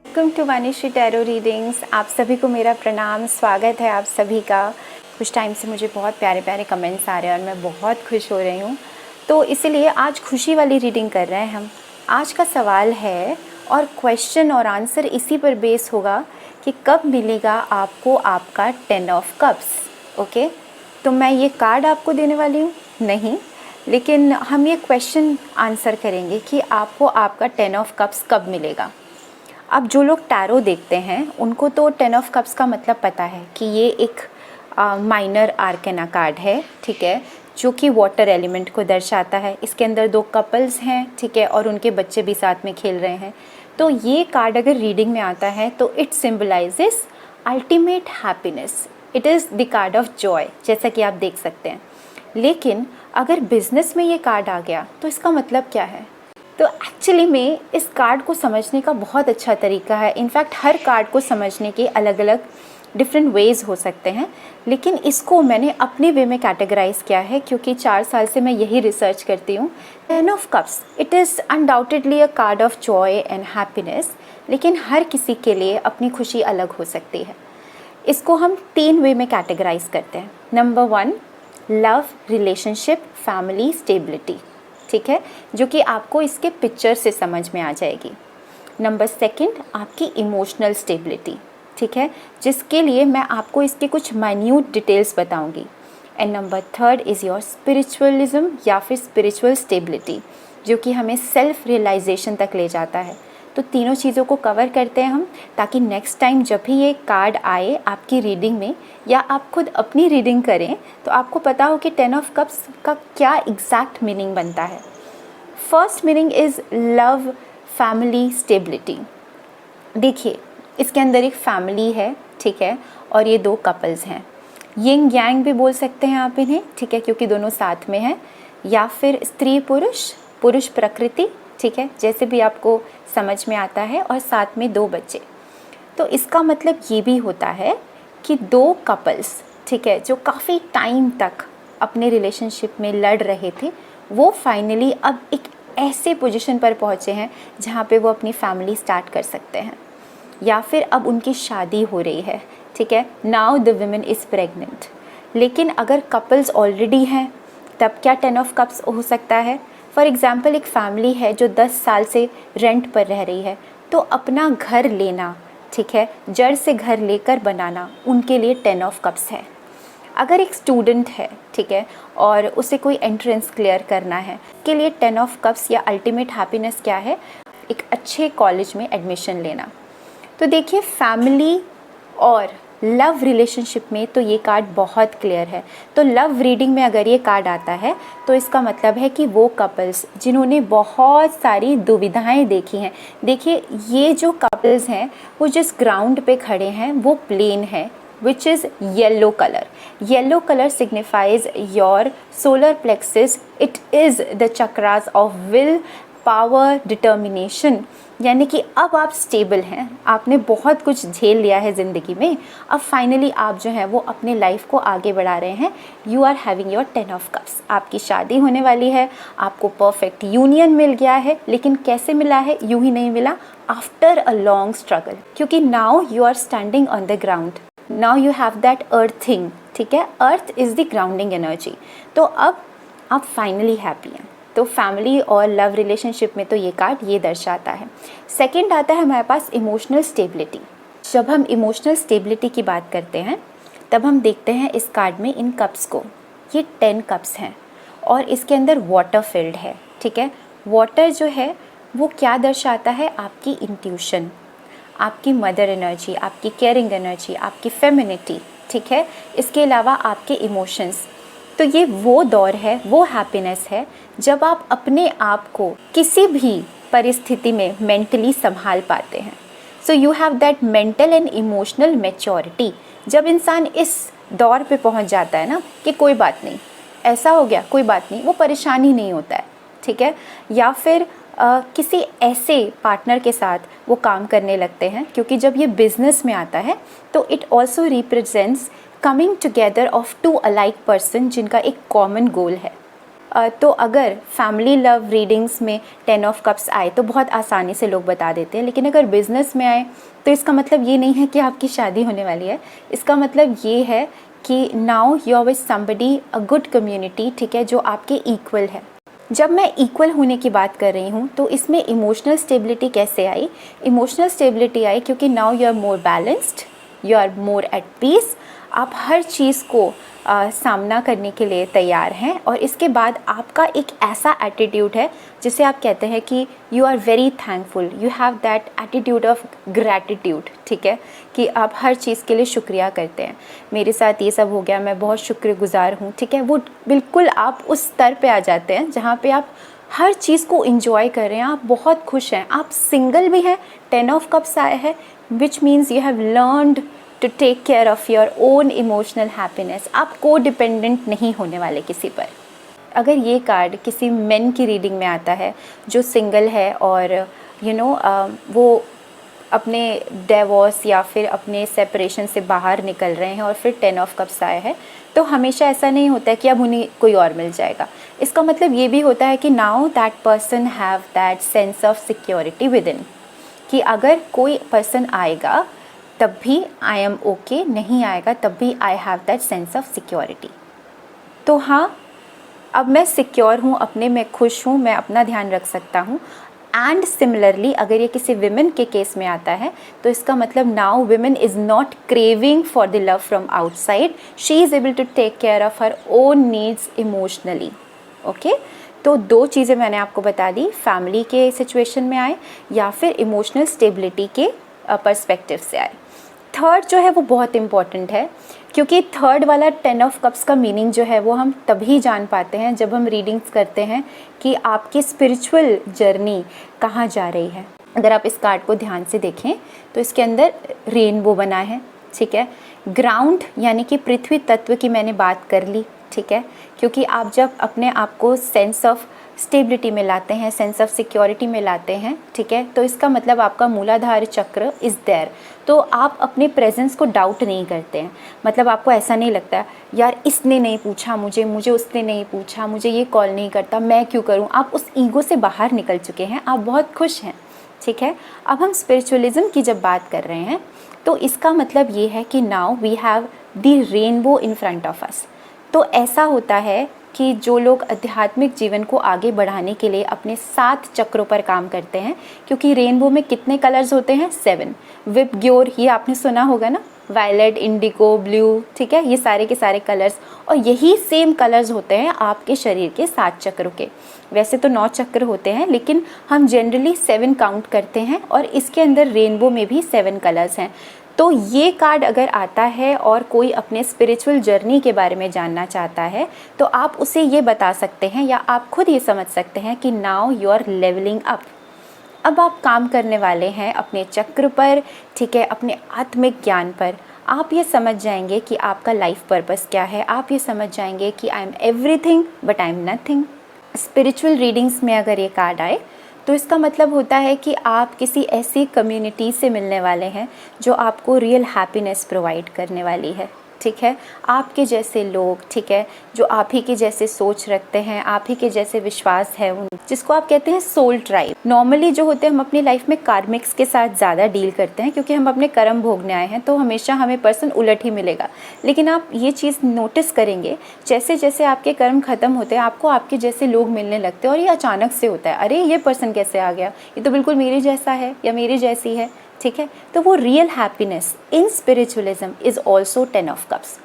Welcome to Vanishi tarot readings. आप सभी को मेरा प्रणाम, स्वागत है आप सभी का। कुछ टाइम से मुझे बहुत प्यारे प्यारे कमेंट्स आ रहे हैं और मैं बहुत खुश हो रही हूँ, तो इसीलिए आज खुशी वाली रीडिंग कर रहे हैं हम। आज का सवाल है और क्वेश्चन और आंसर इसी पर बेस होगा कि कब मिलेगा आपको आपका 10 ऑफ कप्स। ओके, तो मैं ये कार्ड आपको देने वाली हूँ नहीं, लेकिन हम ये क्वेश्चन आंसर करेंगे कि आपको आपका 10 ऑफ कप्स कब मिलेगा। अब जो लोग टैरो देखते हैं उनको तो 10 ऑफ कप्स का मतलब पता है कि ये एक माइनर आर्केना कार्ड है, ठीक है, जो कि वाटर एलिमेंट को दर्शाता है। इसके अंदर 2 कपल्स हैं, ठीक है, और उनके बच्चे भी साथ में खेल रहे हैं। तो ये कार्ड अगर रीडिंग में आता है तो it symbolises ultimate happiness. It is the card of joy, जैसा कि आप देख सकते हैं। लेकिन अगर बिजनेस में ये कार्ड आ गया तो इसका मतलब क्या है? तो एक्चुअली में इस कार्ड को समझने का बहुत अच्छा तरीका है। इनफैक्ट हर कार्ड को समझने के अलग अलग डिफरेंट वेज़ हो सकते हैं, लेकिन इसको मैंने अपने वे में कैटेगराइज किया है क्योंकि 4 साल से मैं यही रिसर्च करती हूँ। 10 of cups, it is undoubtedly a card of Joy and happiness, लेकिन हर किसी के लिए अपनी खुशी अलग हो सकती है। इसको हम 3 वे में कैटेगराइज करते हैं। Number 1, love, relationship, family, stability, ठीक है, जो कि आपको इसके पिक्चर से समझ में आ जाएगी। नंबर 2, आपकी इमोशनल स्टेबिलिटी, ठीक है, जिसके लिए मैं आपको इसके कुछ माइन्यूट डिटेल्स बताऊंगी। And number 3 is your spiritualism या फिर स्पिरिचुअल स्टेबिलिटी, जो कि हमें सेल्फ रियलाइजेशन तक ले जाता है। तो तीनों चीज़ों को कवर करते हैं हम, ताकि नेक्स्ट टाइम जब भी ये कार्ड आए आपकी रीडिंग में या आप खुद अपनी रीडिंग करें तो आपको पता हो कि 10 ऑफ कप्स का क्या एग्जैक्ट मीनिंग बनता है। First meaning is love, family, stability. देखिए, इसके अंदर एक फैमिली है, ठीक है, और ये 2 कपल्स हैं। यिंग यांग भी बोल सकते हैं आप इन्हें, ठीक है, क्योंकि दोनों साथ में हैं, या फिर स्त्री पुरुष, पुरुष प्रकृति, ठीक है, जैसे भी आपको समझ में आता है, और साथ में 2 बच्चे। तो इसका मतलब ये भी होता है कि 2 कपल्स, ठीक है, जो काफ़ी टाइम तक अपने रिलेशनशिप में लड़ रहे थे, वो फाइनली अब एक ऐसे पोजीशन पर पहुँचे हैं जहाँ पे वो अपनी फैमिली स्टार्ट कर सकते हैं, या फिर अब उनकी शादी हो रही है, ठीक है। Now the woman is pregnant. लेकिन अगर कपल्स ऑलरेडी हैं तब क्या 10 ऑफ कप्स हो सकता है? फॉर एग्ज़ाम्पल, एक फैमिली है जो 10 साल से रेंट पर रह रही है, तो अपना घर लेना, ठीक है, जड़ से घर लेकर बनाना, उनके लिए 10 ऑफ कप्स है। अगर एक स्टूडेंट है, ठीक है, और उसे कोई एंट्रेंस क्लियर करना है, के लिए 10 ऑफ कप्स या अल्टीमेट हैप्पीनेस क्या है? एक अच्छे कॉलेज में एडमिशन लेना। तो देखिए, फैमिली और लव रिलेशनशिप में तो ये कार्ड बहुत क्लियर है। तो लव रीडिंग में अगर ये कार्ड आता है तो इसका मतलब है कि वो कपल्स जिन्होंने बहुत सारी दुविधाएं देखी हैं, देखिए ये जो कपल्स हैं वो जिस ग्राउंड पे खड़े हैं वो प्लेन है, which is yellow color. Yellow color signifies your solar plexus. It is the chakras of will, power, determination. यानी कि अब आप स्टेबल हैं, आपने बहुत कुछ झेल लिया है ज़िंदगी में, अब फाइनली आप जो हैं वो अपने लाइफ को आगे बढ़ा रहे हैं। You are having your 10 of cups. आपकी शादी होने वाली है, आपको परफेक्ट यूनियन मिल गया है, लेकिन कैसे मिला है? यूं ही नहीं मिला, आफ्टर अ लॉन्ग स्ट्रगल, क्योंकि now you are standing on the ground, now you have that earthing, ठीक है, earth is the grounding energy. तो अब आप फाइनली हैप्पी हैं। तो फैमिली और लव रिलेशनशिप में तो ये कार्ड ये दर्शाता है। सेकंड आता है हमारे पास इमोशनल स्टेबिलिटी। जब हम इमोशनल स्टेबिलिटी की बात करते हैं तब हम देखते हैं इस कार्ड में इन कप्स को, ये 10 कप्स हैं और इसके अंदर वाटर फील्ड है, ठीक है। वाटर जो है वो क्या दर्शाता है? आपकी इंट्यूशन, आपकी मदर एनर्जी, आपकी केयरिंग एनर्जी, आपकी फेमिनिटी, ठीक है, इसके अलावा आपके इमोशंस। तो ये वो दौर है, वो हैप्पीनेस है जब आप अपने आप को किसी भी परिस्थिति में मेंटली संभाल पाते हैं। So you have that mental and emotional maturity. जब इंसान इस दौर पे पहुंच जाता है ना कि कोई बात नहीं, ऐसा हो गया, कोई बात नहीं, वो परेशानी नहीं होता है, ठीक है, या फिर किसी ऐसे पार्टनर के साथ वो काम करने लगते हैं, क्योंकि जब ये बिजनेस में आता है तो it also represents coming together of 2 alike person जिनका एक कॉमन गोल है। तो अगर फैमिली लव रीडिंग्स में 10 ऑफ कप्स आए तो बहुत आसानी से लोग बता देते हैं, लेकिन अगर बिजनेस में आए तो इसका मतलब ये नहीं है कि आपकी शादी होने वाली है। इसका मतलब ये है कि now you are with somebody, a good community, ठीक है, जो आपके इक्वल है। जब मैं इक्वल होने की बात कर रही हूँ तो इसमें इमोशनल स्टेबिलिटी कैसे आई? इमोशनल स्टेबिलिटी आई क्योंकि now you are more balanced, you are more at peace. आप हर चीज़ को सामना करने के लिए तैयार हैं, और इसके बाद आपका एक ऐसा एटीट्यूड है जिसे आप कहते हैं कि you are very thankful, you have that attitude of gratitude, ठीक है, कि आप हर चीज़ के लिए शुक्रिया करते हैं। मेरे साथ ये सब हो गया, मैं बहुत शुक्रगुजार हूँ, ठीक है। वो बिल्कुल आप उस स्तर पे आ जाते हैं जहाँ पे आप हर चीज़ को इंजॉय कर रहे हैं, आप बहुत खुश हैं, आप सिंगल भी हैं, 10 ऑफ कप्स आए हैं, which means you have learned to take care of your own emotional happiness. आप को डिपेंडेंट नहीं होने वाले किसी पर। अगर ये कार्ड किसी मेन की रीडिंग में आता है जो सिंगल है और वो अपने डिवोर्स या फिर अपने सेपरेशन से बाहर निकल रहे हैं और फिर 10 ऑफ कप्स आए हैं, तो हमेशा ऐसा नहीं होता है कि अब उन्हें कोई और मिल जाएगा। इसका मतलब ये भी होता है कि now that person have that sense of security with in, कि अगर कोई पर्सन आएगा तब भी आई एम ओके, नहीं आएगा तब भी I have that sense of security. तो हाँ, अब मैं सिक्योर हूँ, अपने में खुश हूँ, मैं अपना ध्यान रख सकता हूँ। एंड सिमिलरली अगर ये किसी विमेन के केस में आता है तो इसका मतलब now women is not craving for the love from outside, she is able to take care of her own needs emotionally. Okay, तो दो चीज़ें मैंने आपको बता दी, फैमिली के सिचुएशन में आए या फिर इमोशनल स्टेबिलिटी के पर्सपेक्टिव से आए। थर्ड जो है वो बहुत इम्पॉर्टेंट है, क्योंकि थर्ड वाला 10 ऑफ कप्स का मीनिंग जो है वो हम तभी जान पाते हैं जब हम रीडिंग्स करते हैं कि आपकी स्पिरिचुअल जर्नी कहाँ जा रही है। अगर आप इस कार्ड को ध्यान से देखें तो इसके अंदर रेनबो बना है, ठीक है। ग्राउंड यानी कि पृथ्वी तत्व की मैंने बात कर ली, ठीक है, क्योंकि आप जब अपने आप को सेंस ऑफ स्टेबिलिटी में लाते हैं, सेंस ऑफ सिक्योरिटी में लाते हैं, ठीक है, तो इसका मतलब आपका मूलाधार चक्र इज़ देयर। तो आप अपने प्रेजेंस को डाउट नहीं करते हैं, मतलब आपको ऐसा नहीं लगता यार इसने नहीं पूछा मुझे उसने नहीं पूछा, मुझे ये कॉल नहीं करता, मैं क्यों करूं। आप उस ईगो से बाहर निकल चुके हैं, आप बहुत खुश हैं, ठीक है। अब हम स्पिरिचुअलिज्म की जब बात कर रहे हैं तो इसका मतलब ये है कि now we have the rainbow in front of us. तो ऐसा होता है कि जो लोग आध्यात्मिक जीवन को आगे बढ़ाने के लिए अपने 7 चक्रों पर काम करते हैं, क्योंकि रेनबो में कितने कलर्स होते हैं? 7। विबग्योर, ये आपने सुना होगा ना, वायलेट, इंडिगो, ब्लू, ठीक है, ये सारे के सारे कलर्स, और यही सेम कलर्स होते हैं आपके शरीर के 7 चक्रों के। वैसे तो 9 चक्र होते हैं, लेकिन हम जनरली 7 काउंट करते हैं, और इसके अंदर रेनबो में भी 7 कलर्स हैं। तो ये कार्ड अगर आता है और कोई अपने स्पिरिचुअल जर्नी के बारे में जानना चाहता है तो आप उसे ये बता सकते हैं या आप खुद ये समझ सकते हैं कि now you are levelling up. अब आप काम करने वाले हैं अपने चक्र पर, ठीक है, अपने आत्मिक ज्ञान पर। आप ये समझ जाएंगे कि आपका लाइफ पर्पस क्या है, आप ये समझ जाएंगे कि I am everything but I am nothing. Spiritual readings में अगर ये कार्ड आए तो इसका मतलब होता है कि आप किसी ऐसी कम्युनिटी से मिलने वाले हैं जो आपको रियल हैप्पीनेस प्रोवाइड करने वाली है, ठीक है। आपके जैसे लोग, ठीक है, जो आप ही के जैसे सोच रखते हैं, आप ही के जैसे विश्वास है, उन जिसको आप कहते हैं सोल ट्राइब। नॉर्मली जो होते हैं हम अपनी लाइफ में कार्मिक्स के साथ ज़्यादा डील करते हैं, क्योंकि हम अपने कर्म भोगने आए हैं, तो हमेशा हमें पर्सन उलट ही मिलेगा। लेकिन आप ये चीज़ नोटिस करेंगे, जैसे जैसे आपके कर्म खत्म होते हैं आपको आपके जैसे लोग मिलने लगते हैं, और ये अचानक से होता है, अरे ये पर्सन कैसे आ गया, ये तो बिल्कुल मेरे जैसा है या मेरी जैसी है, ठीक है। तो वो real happiness in spiritualism is also 10 of cups.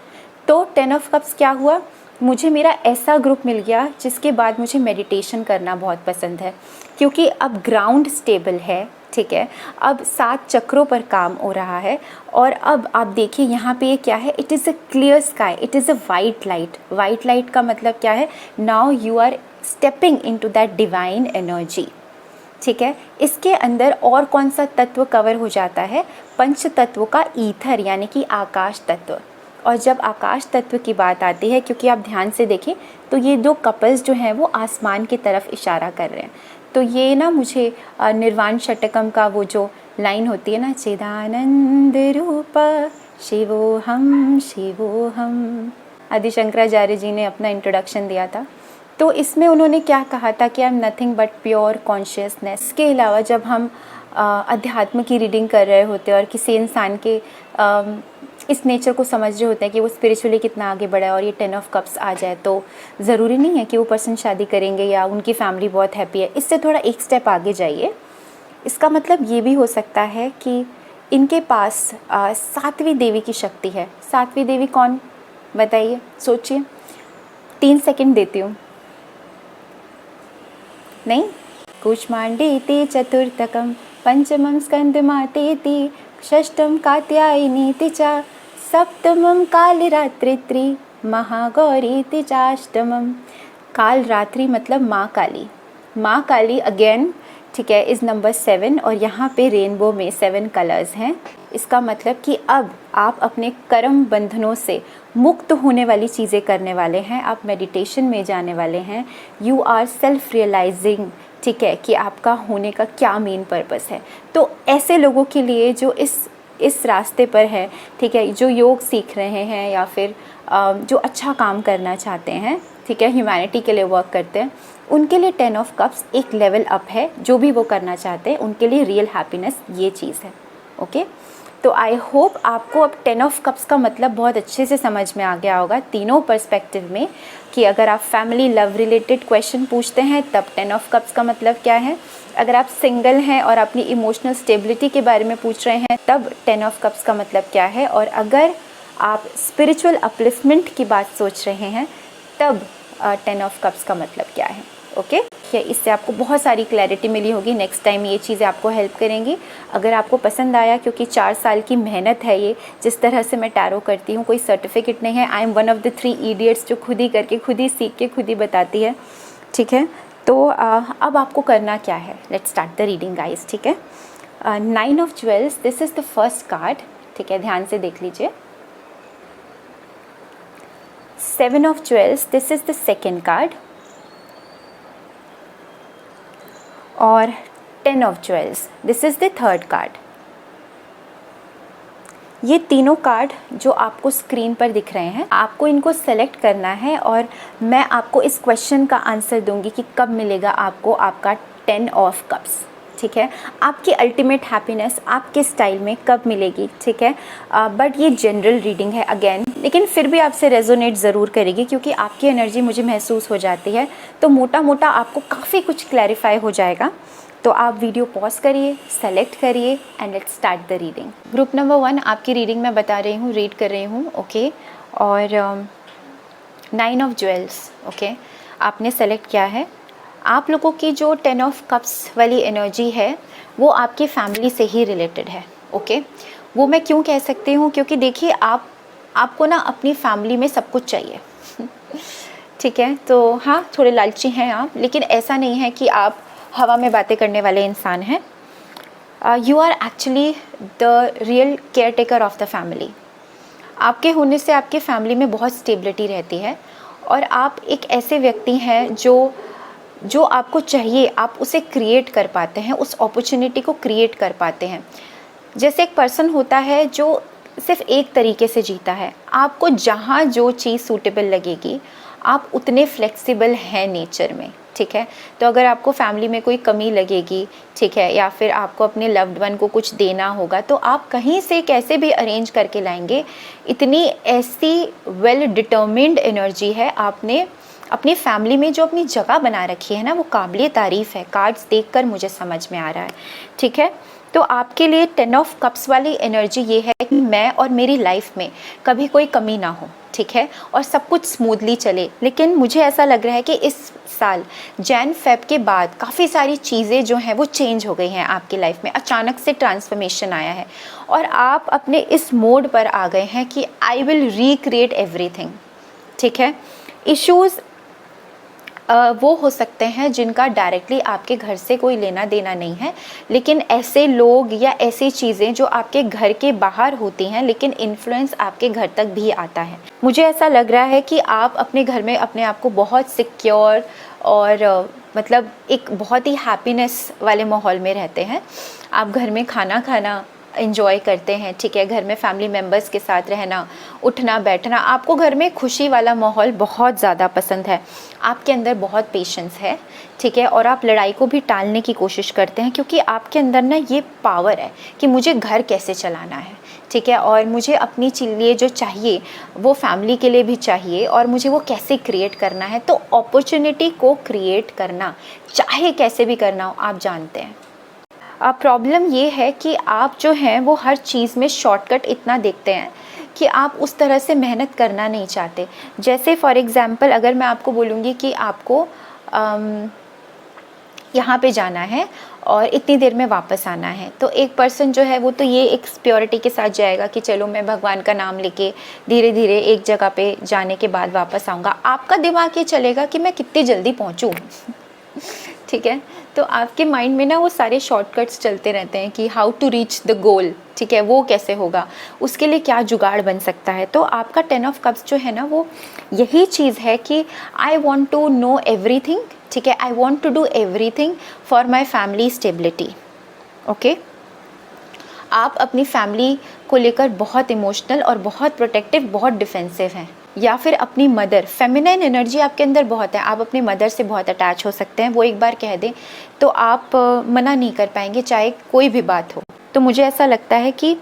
तो 10 ऑफ कप्स क्या हुआ? मुझे मेरा ऐसा ग्रुप मिल गया जिसके बाद मुझे मेडिटेशन करना बहुत पसंद है, क्योंकि अब ग्राउंड स्टेबल है, ठीक है, अब 7 चक्रों पर काम हो रहा है। और अब आप देखिए यहाँ पे ये क्या है, it is a clear sky, it is a white light. White light का मतलब क्या है? Now you are stepping into that divine energy, ठीक है। इसके अंदर और कौन सा तत्व कवर हो जाता है? पंच तत्वों का ईथर यानी कि आकाश तत्व। और जब आकाश तत्व की बात आती है, क्योंकि आप ध्यान से देखें तो ये 2 कपल्स जो हैं वो आसमान की तरफ इशारा कर रहे हैं। तो ये ना मुझे निर्वाण षटकम का वो जो लाइन होती है ना, चिदानंद रूप शिवोहम शिवोहम, आदि शंकराचार्य जी ने अपना इंट्रोडक्शन दिया था, तो इसमें उन्होंने क्या कहा था कि I am nothing but pure consciousness. के अलावा जब हम अध्यात्म की रीडिंग कर रहे होते हैं और किसी इंसान के इस नेचर को समझ रहे होते हैं कि वो स्पिरिचुअली कितना आगे बढ़ा है और ये 10 ऑफ कप्स आ जाए, तो ज़रूरी नहीं है कि वो पर्सन शादी करेंगे या उनकी फैमिली बहुत हैप्पी है। इससे थोड़ा एक स्टेप आगे जाइए। इसका मतलब ये भी हो सकता है कि इनके पास सातवीं देवी की शक्ति है। सातवीं देवी कौन, बताइए, सोचिए। 3 सेकंड देती हूँ। नहीं, कूष्मांडेति चतुर्थकम पंचमं स्कंदमातेति षष्ठम कात्यायनीति च सप्तमं कालरात्रित्री महागौरीति चाष्टमम। काल रात्रि मतलब माँ काली। माँ काली अगेन, ठीक है, इज़ नंबर 7 और यहाँ पे रेनबो में 7 कलर्स हैं। इसका मतलब कि अब आप अपने कर्म बंधनों से मुक्त होने वाली चीज़ें करने वाले हैं। आप मेडिटेशन में जाने वाले हैं। यू आर सेल्फ रियलाइजिंग, ठीक है, कि आपका होने का क्या मेन पर्पस है। तो ऐसे लोगों के लिए जो इस रास्ते पर है, ठीक है, जो योग सीख रहे हैं या फिर जो अच्छा काम करना चाहते हैं, ठीक है, ह्यूमैनिटी के लिए वर्क करते हैं, उनके लिए 10 ऑफ कप्स एक लेवल अप है। जो भी वो करना चाहते हैं उनके लिए रियल हैप्पीनेस ये चीज़ है। ओके, तो आई होप आपको अब 10 ऑफ कप्स का मतलब बहुत अच्छे से समझ में आ गया होगा तीनों पर्सपेक्टिव में, कि अगर आप फैमिली लव रिलेटेड क्वेश्चन पूछते हैं तब 10 ऑफ कप्स का मतलब क्या है, अगर आप सिंगल हैं और अपनी इमोशनल स्टेबिलिटी के बारे में पूछ रहे हैं तब 10 ऑफ कप्स का मतलब क्या है, और अगर आप स्पिरिचुअल अपलिफ्टमेंट की बात सोच रहे हैं तब 10 ऑफ कप्स का मतलब क्या है। ओके, इससे आपको बहुत सारी क्लैरिटी मिली होगी। नेक्स्ट टाइम ये चीज़ें आपको हेल्प करेंगी। अगर आपको पसंद आया, क्योंकि 4 साल की मेहनत है ये, जिस तरह से मैं टैरो करती हूँ, कोई सर्टिफिकेट नहीं है। I am one of the 3 idiots जो खुद ही करके, खुद ही सीख के, खुद ही बताती है, ठीक है। तो अब आपको करना क्या है, let's start the reading guys, ठीक है। 9 of jewels, this is the first card, ठीक है, ध्यान से देख लीजिए। 7 of jewels, this is the second card, और 10 of jewels, this is the third card. ये तीनों कार्ड जो आपको स्क्रीन पर दिख रहे हैं, आपको इनको सेलेक्ट करना है और मैं आपको इस क्वेश्चन का आंसर दूंगी कि कब मिलेगा आपको आपका 10 ऑफ कप्स, ठीक है। आपकी अल्टीमेट हैप्पीनेस आपके स्टाइल में कब मिलेगी, ठीक है। बट ये जनरल रीडिंग है अगेन, लेकिन फिर भी आपसे रेजोनेट ज़रूर करेगी क्योंकि आपकी एनर्जी मुझे महसूस हो जाती है। तो मोटा मोटा आपको काफ़ी कुछ क्लैरिफाई हो जाएगा। तो आप वीडियो पॉज करिए, सेलेक्ट करिए and let's start the reading. Group number 1 आपकी रीडिंग मैं बता रही हूँ, रीड कर रही हूँ, ओके। और 9 ऑफ ज्वेल्स, ओके, आपने सेलेक्ट किया है। आप लोगों की जो 10 ऑफ कप्स वाली एनर्जी है वो आपकी फैमिली से ही रिलेटेड है, ओके। वो मैं क्यों कह सकती हूँ, क्योंकि देखिए आपको ना अपनी फैमिली में सब कुछ चाहिए ठीक है। तो हाँ, थोड़े लालची हैं आप, लेकिन ऐसा नहीं है कि आप हवा में बातें करने वाले इंसान हैं। You are actually the real caretaker of the family. आपके होने से आपके फैमिली में बहुत स्टेबिलिटी रहती है और आप एक ऐसे व्यक्ति हैं जो आपको चाहिए आप उसे क्रिएट कर पाते हैं, उस अपॉर्चुनिटी को क्रिएट कर पाते हैं। जैसे एक पर्सन होता है जो सिर्फ एक तरीके से जीता है, आपको जहाँ जो चीज़ सूटेबल लगेगी, आप उतने फ्लेक्सिबल हैं नेचर में, ठीक है। तो अगर आपको फैमिली में कोई कमी लगेगी, ठीक है, या फिर आपको अपने लव्ड वन को कुछ देना होगा, तो आप कहीं से कैसे भी अरेंज करके लाएंगे। इतनी ऐसी वेल डिटर्मिन्ड एनर्जी है आपने अपनी फैमिली में, जो अपनी जगह बना रखी है ना, वो काबिले तारीफ़ है। कार्ड्स देखकर मुझे समझ में आ रहा है, ठीक है। तो आपके लिए 10 ऑफ कप्स वाली एनर्जी ये है कि मैं और मेरी लाइफ में कभी कोई कमी ना हो, ठीक है, और सब कुछ स्मूथली चले। लेकिन मुझे ऐसा लग रहा है कि इस साल जैन फेब के बाद काफ़ी सारी चीज़ें जो हैं वो चेंज हो गई हैं आपकी लाइफ में। अचानक से ट्रांसफॉर्मेशन आया है और आप अपने इस मोड पर आ गए हैं कि आई विल रिक्रिएट एवरीथिंग, ठीक है। इश्यूज़ वो हो सकते हैं जिनका डायरेक्टली आपके घर से कोई लेना देना नहीं है, लेकिन ऐसे लोग या ऐसी चीज़ें जो आपके घर के बाहर होती हैं लेकिन इन्फ्लुएंस आपके घर तक भी आता है। मुझे ऐसा लग रहा है कि आप अपने घर में अपने आप को बहुत सिक्योर और मतलब एक बहुत ही हैप्पीनेस वाले माहौल में रहते हैं। आप घर में खाना खाना एंजॉय करते हैं, ठीक है, घर में फैमिली मेम्बर्स के साथ रहना, उठना बैठना, आपको घर में खुशी वाला माहौल बहुत ज़्यादा पसंद है, आपके अंदर बहुत पेशेंस है, ठीक है, और आप लड़ाई को भी टालने की कोशिश करते हैं क्योंकि आपके अंदर ना ये पावर है कि मुझे घर कैसे चलाना है, ठीक है, और मुझे अपनी लिए जो चाहिए वो फैमिली के लिए भी चाहिए और मुझे वो कैसे क्रिएट करना है। तो अपॉर्चुनिटी को क्रिएट करना चाहे कैसे भी करना हो, आप जानते हैं। अब प्रॉब्लम ये है कि आप जो हैं वो हर चीज़ में शॉर्टकट इतना देखते हैं कि आप उस तरह से मेहनत करना नहीं चाहते। जैसे फॉर एग्ज़ाम्पल अगर मैं आपको बोलूँगी कि आपको यहाँ पे जाना है और इतनी देर में वापस आना है, तो एक पर्सन जो है वो तो ये एक प्योरिटी के साथ जाएगा कि चलो मैं भगवान का नाम लेके धीरे धीरे एक जगह पे जाने के बाद वापस आऊँगा। आपका दिमाग ये चलेगा कि मैं कितनी जल्दी पहुँचूँ ठीक है, तो आपके माइंड में ना वो सारे शॉर्टकट्स चलते रहते हैं कि how to reach the goal, ठीक है, वो कैसे होगा, उसके लिए क्या जुगाड़ बन सकता है। तो आपका 10 ऑफ कप्स जो है ना वो यही चीज़ है कि I want to know everything, ठीक है, I want to do everything for my family stability. Okay, आप अपनी फैमिली को लेकर बहुत इमोशनल और बहुत प्रोटेक्टिव, बहुत डिफेंसिव हैं। या फिर अपनी मदर, फेमिनाइन एनर्जी आपके अंदर बहुत है, आप अपनी मदर से बहुत अटैच हो सकते हैं। वो एक बार कह दें तो आप मना नहीं कर पाएंगे चाहे कोई भी बात हो। तो मुझे ऐसा लगता है कि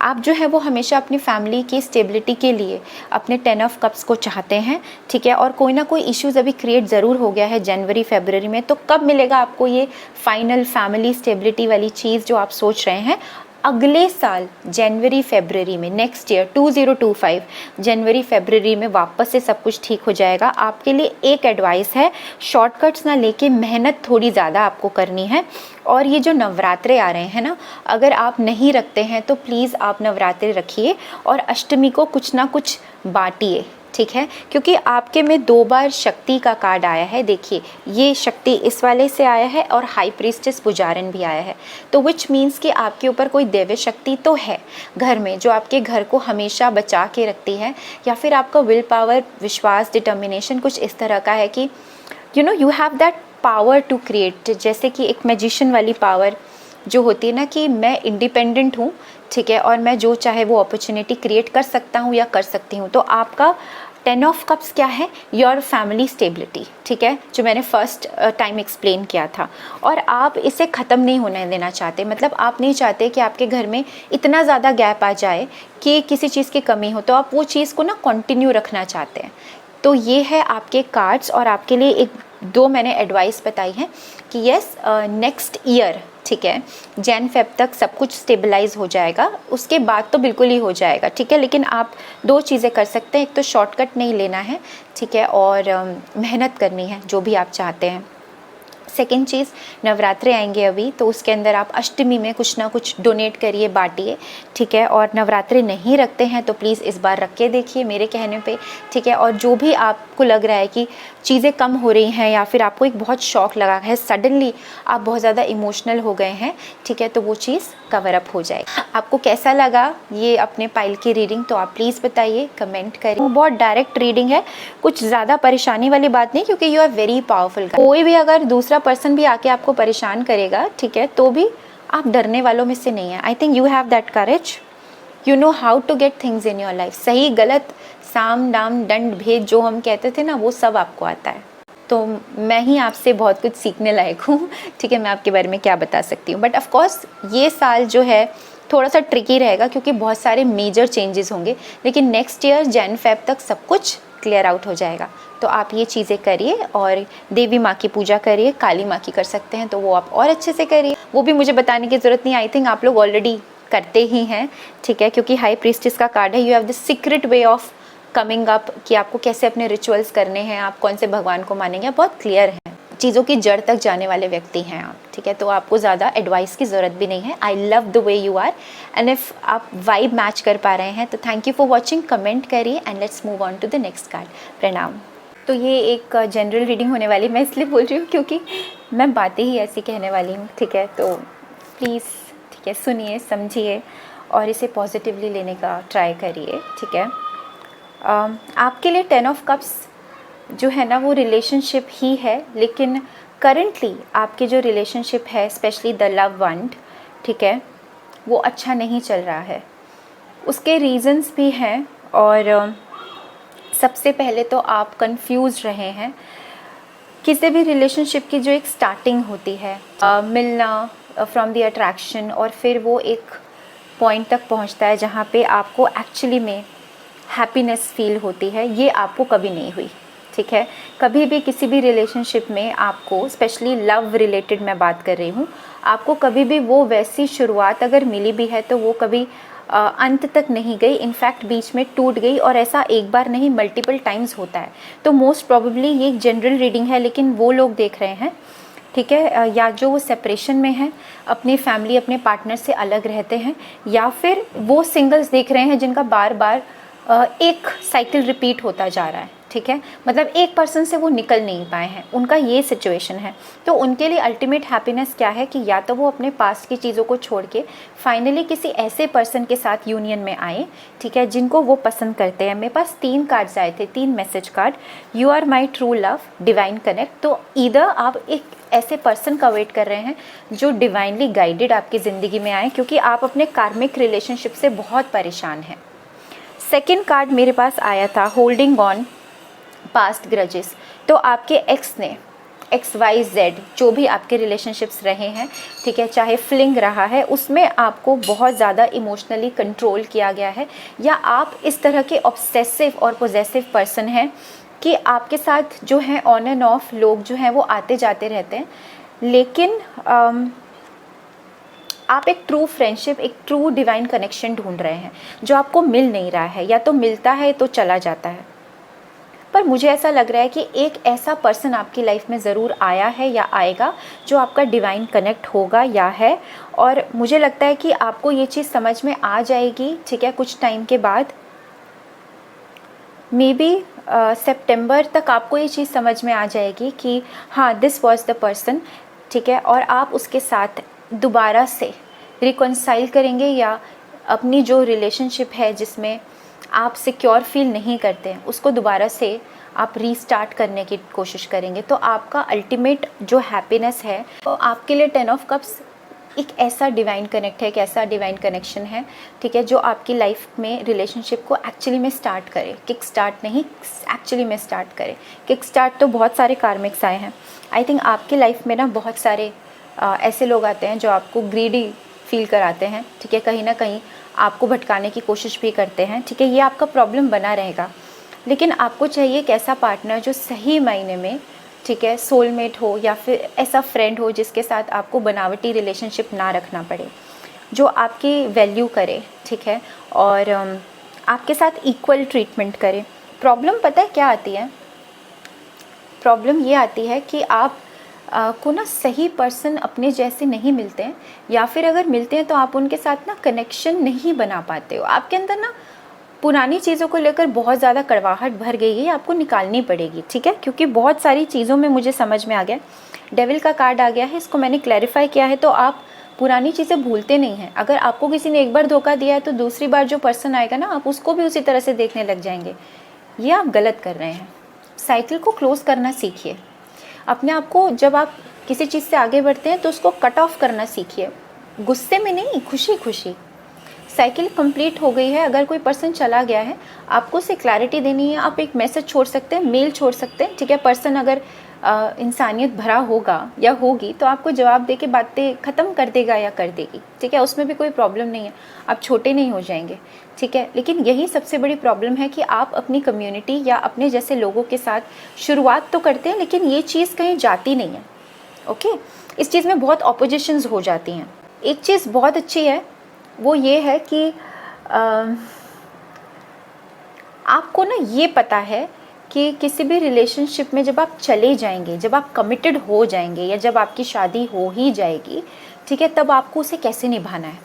आप जो है वो हमेशा अपनी फैमिली की स्टेबिलिटी के लिए अपने 10 ऑफ कप्स को चाहते हैं, ठीक है, और कोई ना कोई इश्यूज़ अभी क्रिएट ज़रूर हो गया है जनवरी फरवरी में। तो कब मिलेगा आपको ये फाइनल फैमिली स्टेबिलिटी वाली चीज़ जो आप सोच रहे हैं? अगले साल जनवरी फरवरी में, नेक्स्ट ईयर 2025 जनवरी फरवरी में वापस से सब कुछ ठीक हो जाएगा। आपके लिए एक एडवाइस है, शॉर्टकट्स ना लेके मेहनत थोड़ी ज़्यादा आपको करनी है। और ये जो नवरात्रे आ रहे हैं ना, अगर आप नहीं रखते हैं तो प्लीज़ आप नवरात्रे रखिए और अष्टमी को कुछ ना कुछ बांटिए, ठीक है, क्योंकि आपके में 2 बार शक्ति का कार्ड आया है। देखिए ये शक्ति इस वाले से आया है और हाई प्रीस्टेस पुजारन भी आया है, तो विच मीन्स कि आपके ऊपर कोई दैवीय शक्ति तो है घर में जो आपके घर को हमेशा बचा के रखती है, या फिर आपका विल पावर, विश्वास, डिटर्मिनेशन कुछ इस तरह का है कि you have that power to create. जैसे कि एक मैजिशियन वाली पावर जो होती है ना कि मैं इंडिपेंडेंट हूँ, ठीक है, और मैं जो चाहे वो अपॉर्चुनिटी क्रिएट कर सकता हूँ या कर सकती हूँ। तो आपका 10 ऑफ कप्स क्या है? योर फैमिली स्टेबिलिटी, ठीक है, जो मैंने फर्स्ट टाइम एक्सप्लेन किया था। और आप इसे ख़त्म नहीं होने देना चाहते, मतलब आप नहीं चाहते कि आपके घर में इतना ज़्यादा गैप आ जाए कि किसी चीज़ की कमी हो, तो आप वो चीज़ को ना कंटिन्यू रखना चाहते हैं। तो ये है आपके कार्ड्स, और आपके लिए एक 2 मैंने एडवाइस बताई है कि यस, नेक्स्ट ईयर, ठीक है, जैन फेब तक सब कुछ स्टेबलाइज हो जाएगा, उसके बाद तो बिल्कुल ही हो जाएगा, ठीक है, लेकिन आप 2 चीज़ें कर सकते हैं। एक तो शॉर्टकट नहीं लेना है, ठीक है, और मेहनत करनी है जो भी आप चाहते हैं। सेकेंड चीज़, नवरात्रे आएंगे अभी, तो उसके अंदर आप अष्टमी में कुछ ना कुछ डोनेट करिए, बांटिए, ठीक है, और नवरात्रे नहीं रखते हैं तो प्लीज़ इस बार रख के देखिए मेरे कहने पे, ठीक है। और जो भी आपको लग रहा है कि चीज़ें कम हो रही हैं या फिर आपको एक बहुत शौक लगा है, सडनली आप बहुत ज़्यादा इमोशनल हो गए हैं, ठीक है, तो वो चीज़ कवर अप हो जाएगी। आपको कैसा लगा ये अपने पाइल की रीडिंग, तो आप प्लीज़ बताइए, कमेंट करिए। वो बहुत डायरेक्ट रीडिंग है, कुछ ज़्यादा परेशानी वाली बात नहीं, क्योंकि यू आर वेरी पावरफुल। कोई भी अगर दूसरा पर्सन भी आके आपको परेशान करेगा, ठीक है, तो भी आप डरने वालों में से नहीं है। I think you have that courage, you know how to get things in your life. सही गलत, साम दाम दंड भेद जो हम कहते थे ना, वो सब आपको आता है। तो मैं ही आपसे बहुत कुछ सीखने लायक हूँ, ठीक है, मैं आपके बारे में क्या बता सकती हूँ। बट ऑफ कोर्स ये साल जो है थोड़ा सा ट्रिकी रहेगा क्योंकि बहुत सारे मेजर चेंजेस होंगे, लेकिन नेक्स्ट ईयर जैन फेब तक सब कुछ क्लियर आउट हो जाएगा। तो आप ये चीज़ें करिए और देवी माँ की पूजा करिए, काली माँ की कर सकते हैं तो वो आप और अच्छे से करिए, वो भी मुझे बताने की ज़रूरत नहीं, आई थिंक आप लोग ऑलरेडी करते ही हैं, ठीक है, क्योंकि हाई प्रीस्टेस का कार्ड है। You have the secret way of coming up कि आपको कैसे अपने रिचुअल्स करने हैं, आप कौन से भगवान को मानेंगे, बहुत क्लियर है, चीज़ों की जड़ तक जाने वाले व्यक्ति हैं आप, ठीक है, तो आपको ज़्यादा एडवाइस की ज़रूरत भी नहीं है। I love the way you are, and if आप वाइब मैच कर पा रहे हैं तो thank you for watching, comment करिए and let's move on to the next card. प्रणाम। तो ये एक जनरल रीडिंग होने वाली, मैं इसलिए बोल रही हूँ क्योंकि मैं बातें ही ऐसी कहने वाली हूँ, ठीक है, तो प्लीज़, ठीक है, सुनिए, समझिए और इसे पॉजिटिवली लेने का ट्राई करिए, ठीक है। आपके लिए 10 ऑफ कप्स जो है ना वो रिलेशनशिप ही है, लेकिन करंटली आपके जो रिलेशनशिप है, स्पेशली द लव वन, ठीक है, वो अच्छा नहीं चल रहा है। उसके रीज़न्स भी हैं और सबसे पहले तो आप कंफ्यूज रहे हैं। किसी भी रिलेशनशिप की जो एक स्टार्टिंग होती है, मिलना फ्रॉम द अट्रैक्शन, और फिर वो एक पॉइंट तक पहुंचता है जहाँ पे आपको एक्चुअली में हैप्पीनेस फील होती है, ये आपको कभी नहीं हुई। ठीक है, कभी भी किसी भी रिलेशनशिप में आपको, स्पेशली लव रिलेटेड मैं बात कर रही हूँ, आपको कभी भी वो वैसी शुरुआत अगर मिली भी है तो वो कभी अंत तक नहीं गई, इनफैक्ट बीच में टूट गई, और ऐसा एक बार नहीं मल्टीपल टाइम्स होता है। तो मोस्ट प्रोबेबली ये एक जनरल रीडिंग है, लेकिन वो लोग देख रहे हैं, ठीक है, या जो वो सेपरेशन में हैं, अपनी फैमिली अपने पार्टनर से अलग रहते हैं, या फिर वो सिंगल्स देख रहे हैं जिनका बार बार एक साइकिल रिपीट होता जा रहा है। ठीक है, मतलब एक पर्सन से वो निकल नहीं पाए हैं, उनका ये सिचुएशन है। तो उनके लिए अल्टीमेट हैप्पीनेस क्या है कि या तो वो अपने पास्ट की चीज़ों को छोड़ के फाइनली किसी ऐसे पर्सन के साथ यूनियन में आए, ठीक है, जिनको वो पसंद करते हैं। मेरे पास 3 कार्ड्स आए थे, 3 message card, you are my true love, divine connect. तो ईदर आप एक ऐसे पर्सन का वेट कर रहे हैं जो डिवाइनली गाइडेड आपकी ज़िंदगी में आए, क्योंकि आप अपने कार्मिक रिलेशनशिप से बहुत परेशान हैं। सेकेंड कार्ड मेरे पास आया था, होल्डिंग ऑन पास्ट ग्रजेस। तो आपके एक्स ने XYZ जो भी आपके रिलेशनशिप्स रहे हैं, ठीक है, चाहे फ्लिंग रहा है, उसमें आपको बहुत ज़्यादा इमोशनली कंट्रोल किया गया है, या आप इस तरह के ऑब्सेसिव और पोजेसिव पर्सन हैं कि आपके साथ जो है ऑन एंड ऑफ लोग जो हैं वो आते जाते रहते हैं, लेकिन आप एक ट्रू फ्रेंडशिप, एक ट्रू डिवाइन कनेक्शन ढूंढ रहे हैं जो आपको मिल नहीं रहा है, या तो मिलता है तो चला जाता है। पर मुझे ऐसा लग रहा है कि एक ऐसा पर्सन आपकी लाइफ में ज़रूर आया है या आएगा जो आपका डिवाइन कनेक्ट होगा या है, और मुझे लगता है कि आपको ये चीज़ समझ में आ जाएगी, ठीक है, कुछ टाइम के बाद, मे बी सितंबर तक आपको ये चीज़ समझ में आ जाएगी कि हाँ, दिस वॉज द पर्सन, ठीक है, और आप उसके साथ दोबारा से रिकॉन्साइल करेंगे, या अपनी जो रिलेशनशिप है जिसमें आप सिक्योर फील नहीं करते हैं उसको दोबारा से आप रीस्टार्ट करने की कोशिश करेंगे। तो आपका अल्टीमेट जो हैप्पीनेस है, तो आपके लिए 10 ऑफ कप्स एक ऐसा डिवाइन कनेक्ट है, एक ऐसा डिवाइन कनेक्शन है, ठीक है, जो आपकी लाइफ में रिलेशनशिप को एक्चुअली में स्टार्ट करे, किक स्टार्ट नहीं, एक्चुअली में स्टार्ट करे। किक स्टार्ट तो बहुत सारे कार्मिक्स आए हैं। आई थिंक आपकी लाइफ में ना बहुत सारे ऐसे लोग आते हैं जो आपको ग्रीडी फील कराते हैं, ठीक है, कहीं ना कहीं आपको भटकाने की कोशिश भी करते हैं, ठीक है, ये आपका प्रॉब्लम बना रहेगा। लेकिन आपको चाहिए एक ऐसा पार्टनर जो सही मायने में, ठीक है, सोलमेट हो, या फिर ऐसा फ्रेंड हो जिसके साथ आपको बनावटी रिलेशनशिप ना रखना पड़े, जो आपकी वैल्यू करे, ठीक है, और आपके साथ इक्वल ट्रीटमेंट करे। प्रॉब्लम पता है क्या आती है? प्रॉब्लम ये आती है कि आप को ना सही पर्सन अपने जैसे नहीं मिलते हैं, या फिर अगर मिलते हैं तो आप उनके साथ ना कनेक्शन नहीं बना पाते हो। आपके अंदर ना पुरानी चीज़ों को लेकर बहुत ज़्यादा कड़वाहट भर गई है, आपको निकालनी पड़ेगी, ठीक है, क्योंकि बहुत सारी चीज़ों में मुझे समझ में आ गया। डेविल का कार्ड आ गया है, इसको मैंने क्लैरिफाई किया है। तो आप पुरानी चीज़ें भूलते नहीं हैं। अगर आपको किसी ने एक बार धोखा दिया है तो दूसरी बार जो पर्सन आएगा ना, आप उसको भी उसी तरह से देखने लग जाएंगे। ये आप गलत कर रहे हैं। साइकिल को क्लोज़ करना सीखिए। अपने आप को, जब आप किसी चीज़ से आगे बढ़ते हैं तो उसको कट ऑफ करना सीखिए, गुस्से में नहीं, खुशी खुशी। साइकिल कंप्लीट हो गई है। अगर कोई पर्सन चला गया है, आपको उसे क्लैरिटी देनी है। आप एक मैसेज छोड़ सकते हैं, मेल छोड़ सकते हैं, ठीक है। पर्सन अगर इंसानियत भरा होगा या होगी तो आपको जवाब दे के बातें ख़त्म कर देगा या कर देगी, ठीक है, उसमें भी कोई प्रॉब्लम नहीं है। आप छोटे नहीं हो जाएंगे, ठीक है। लेकिन यही सबसे बड़ी प्रॉब्लम है कि आप अपनी कम्युनिटी या अपने जैसे लोगों के साथ शुरुआत तो करते हैं, लेकिन ये चीज़ कहीं जाती नहीं है, ओके। इस चीज़ में बहुत ऑपोजिशंस हो जाती हैं। एक चीज़ बहुत अच्छी है, वो ये है कि आपको ना ये पता है कि किसी भी रिलेशनशिप में जब आप चले जाएंगे, जब आप कमिटेड हो जाएंगे, या जब आपकी शादी हो ही जाएगी, ठीक है, तब आपको उसे कैसे निभाना है,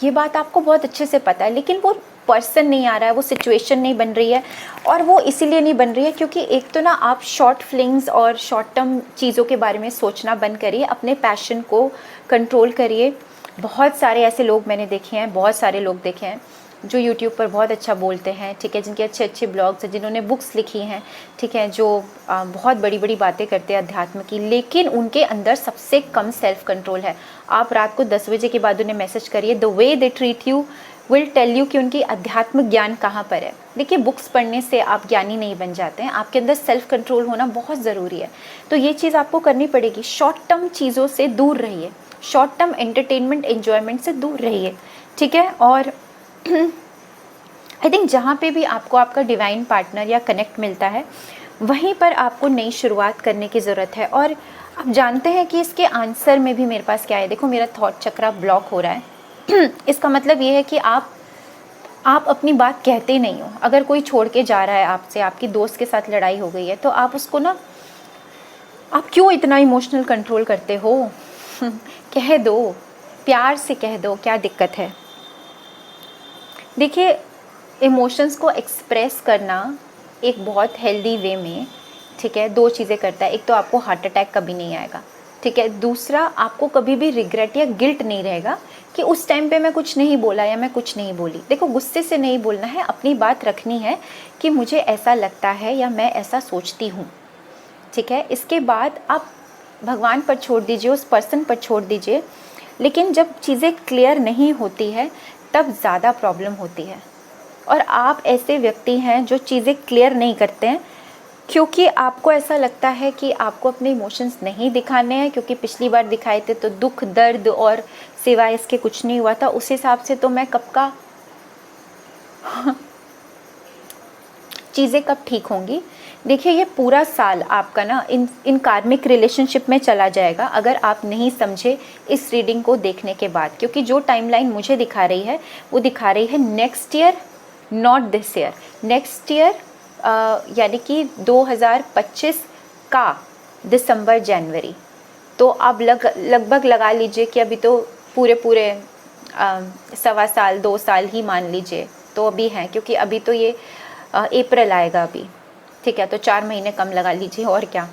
ये बात आपको बहुत अच्छे से पता है। लेकिन वो पर्सन नहीं आ रहा है, वो सिचुएशन नहीं बन रही है। और वो इसीलिए नहीं बन रही है क्योंकि एक तो ना आप शॉर्ट फ्लिंग्स और शॉर्ट टर्म चीज़ों के बारे में सोचना बंद करिए, अपने पैशन को कंट्रोल करिए। बहुत सारे ऐसे लोग मैंने देखे हैं, बहुत सारे लोग देखे हैं जो यूट्यूब पर बहुत अच्छा बोलते हैं, ठीक है, जिनके अच्छे अच्छे ब्लॉग्स हैं, जिन्होंने बुक्स लिखी हैं, ठीक है, जो बहुत बड़ी बड़ी बातें करते हैं अध्यात्म की, लेकिन उनके अंदर सबसे कम सेल्फ कंट्रोल है। आप रात को 10 बजे के बाद उन्हें मैसेज करिए, the way they treat you will tell you कि उनकी अध्यात्म ज्ञान कहाँ पर है। देखिए, बुक्स पढ़ने से आप ज्ञानी नहीं बन जाते हैं, आपके अंदर सेल्फ कंट्रोल होना बहुत ज़रूरी है। तो ये चीज़ आपको करनी पड़ेगी। शॉर्ट टर्म चीज़ों से दूर रहिए, शॉर्ट टर्म एंटरटेनमेंट एन्जॉयमेंट से दूर रहिए, ठीक है। और आई थिंक जहाँ पे भी आपको आपका डिवाइन पार्टनर या कनेक्ट मिलता है, वहीं पर आपको नई शुरुआत करने की ज़रूरत है। और आप जानते हैं कि इसके आंसर में भी मेरे पास क्या है। देखो, मेरा थॉट चक्रा ब्लॉक हो रहा है इसका मतलब ये है कि आप अपनी बात कहते नहीं हो। अगर कोई छोड़ के जा रहा है आपसे, आपकी दोस्त के साथ लड़ाई हो गई है, तो आप उसको ना, आप क्यों इतना इमोशनल कंट्रोल करते हो कह दो, प्यार से कह दो, क्या दिक्कत है। देखिए, इमोशंस को एक्सप्रेस करना एक बहुत हेल्दी वे में, ठीक है, 2 चीज़ें करता है। एक तो आपको हार्ट अटैक कभी नहीं आएगा, ठीक है। दूसरा, आपको कभी भी रिग्रेट या गिल्ट नहीं रहेगा कि उस टाइम पे मैं कुछ नहीं बोला या मैं कुछ नहीं बोली। देखो, गुस्से से नहीं बोलना है, अपनी बात रखनी है कि मुझे ऐसा लगता है या मैं ऐसा सोचती हूँ, ठीक है। इसके बाद आप भगवान पर छोड़ दीजिए, उस पर्सन पर छोड़ दीजिए। लेकिन जब चीज़ें क्लियर नहीं होती है, तब ज़्यादा प्रॉब्लम होती है। और आप ऐसे व्यक्ति हैं जो चीज़ें क्लियर नहीं करते हैं, क्योंकि आपको ऐसा लगता है कि आपको अपने इमोशंस नहीं दिखाने हैं, क्योंकि पिछली बार दिखाए थे तो दुख, दर्द और सिवाय इसके कुछ नहीं हुआ था। उस हिसाब से तो मैं कब का चीज़ें कब ठीक होंगी। देखिए, ये पूरा साल आपका ना इन कार्मिक रिलेशनशिप में चला जाएगा अगर आप नहीं समझे इस रीडिंग को देखने के बाद। क्योंकि जो टाइमलाइन मुझे दिखा रही है, वो दिखा रही है next year, not this year. Next year यानी कि 2025 का दिसंबर, जनवरी। तो आप लगभग लगा लीजिए कि अभी तो पूरे 1.25 साल, 2 साल ही मान लीजिए तो अभी हैं, क्योंकि अभी तो ये अप्रैल आएगा अभी, ठीक है। तो 4 महीने कम लगा लीजिए, और क्या।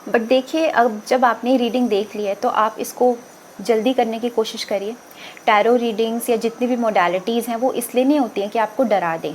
बट देखिए, अब जब आपने रीडिंग देख ली है तो आप इसको जल्दी करने की कोशिश करिए। टैरो रीडिंग्स या जितनी भी मोडालिटीज़ हैं, वो इसलिए नहीं होती हैं कि आपको डरा दें।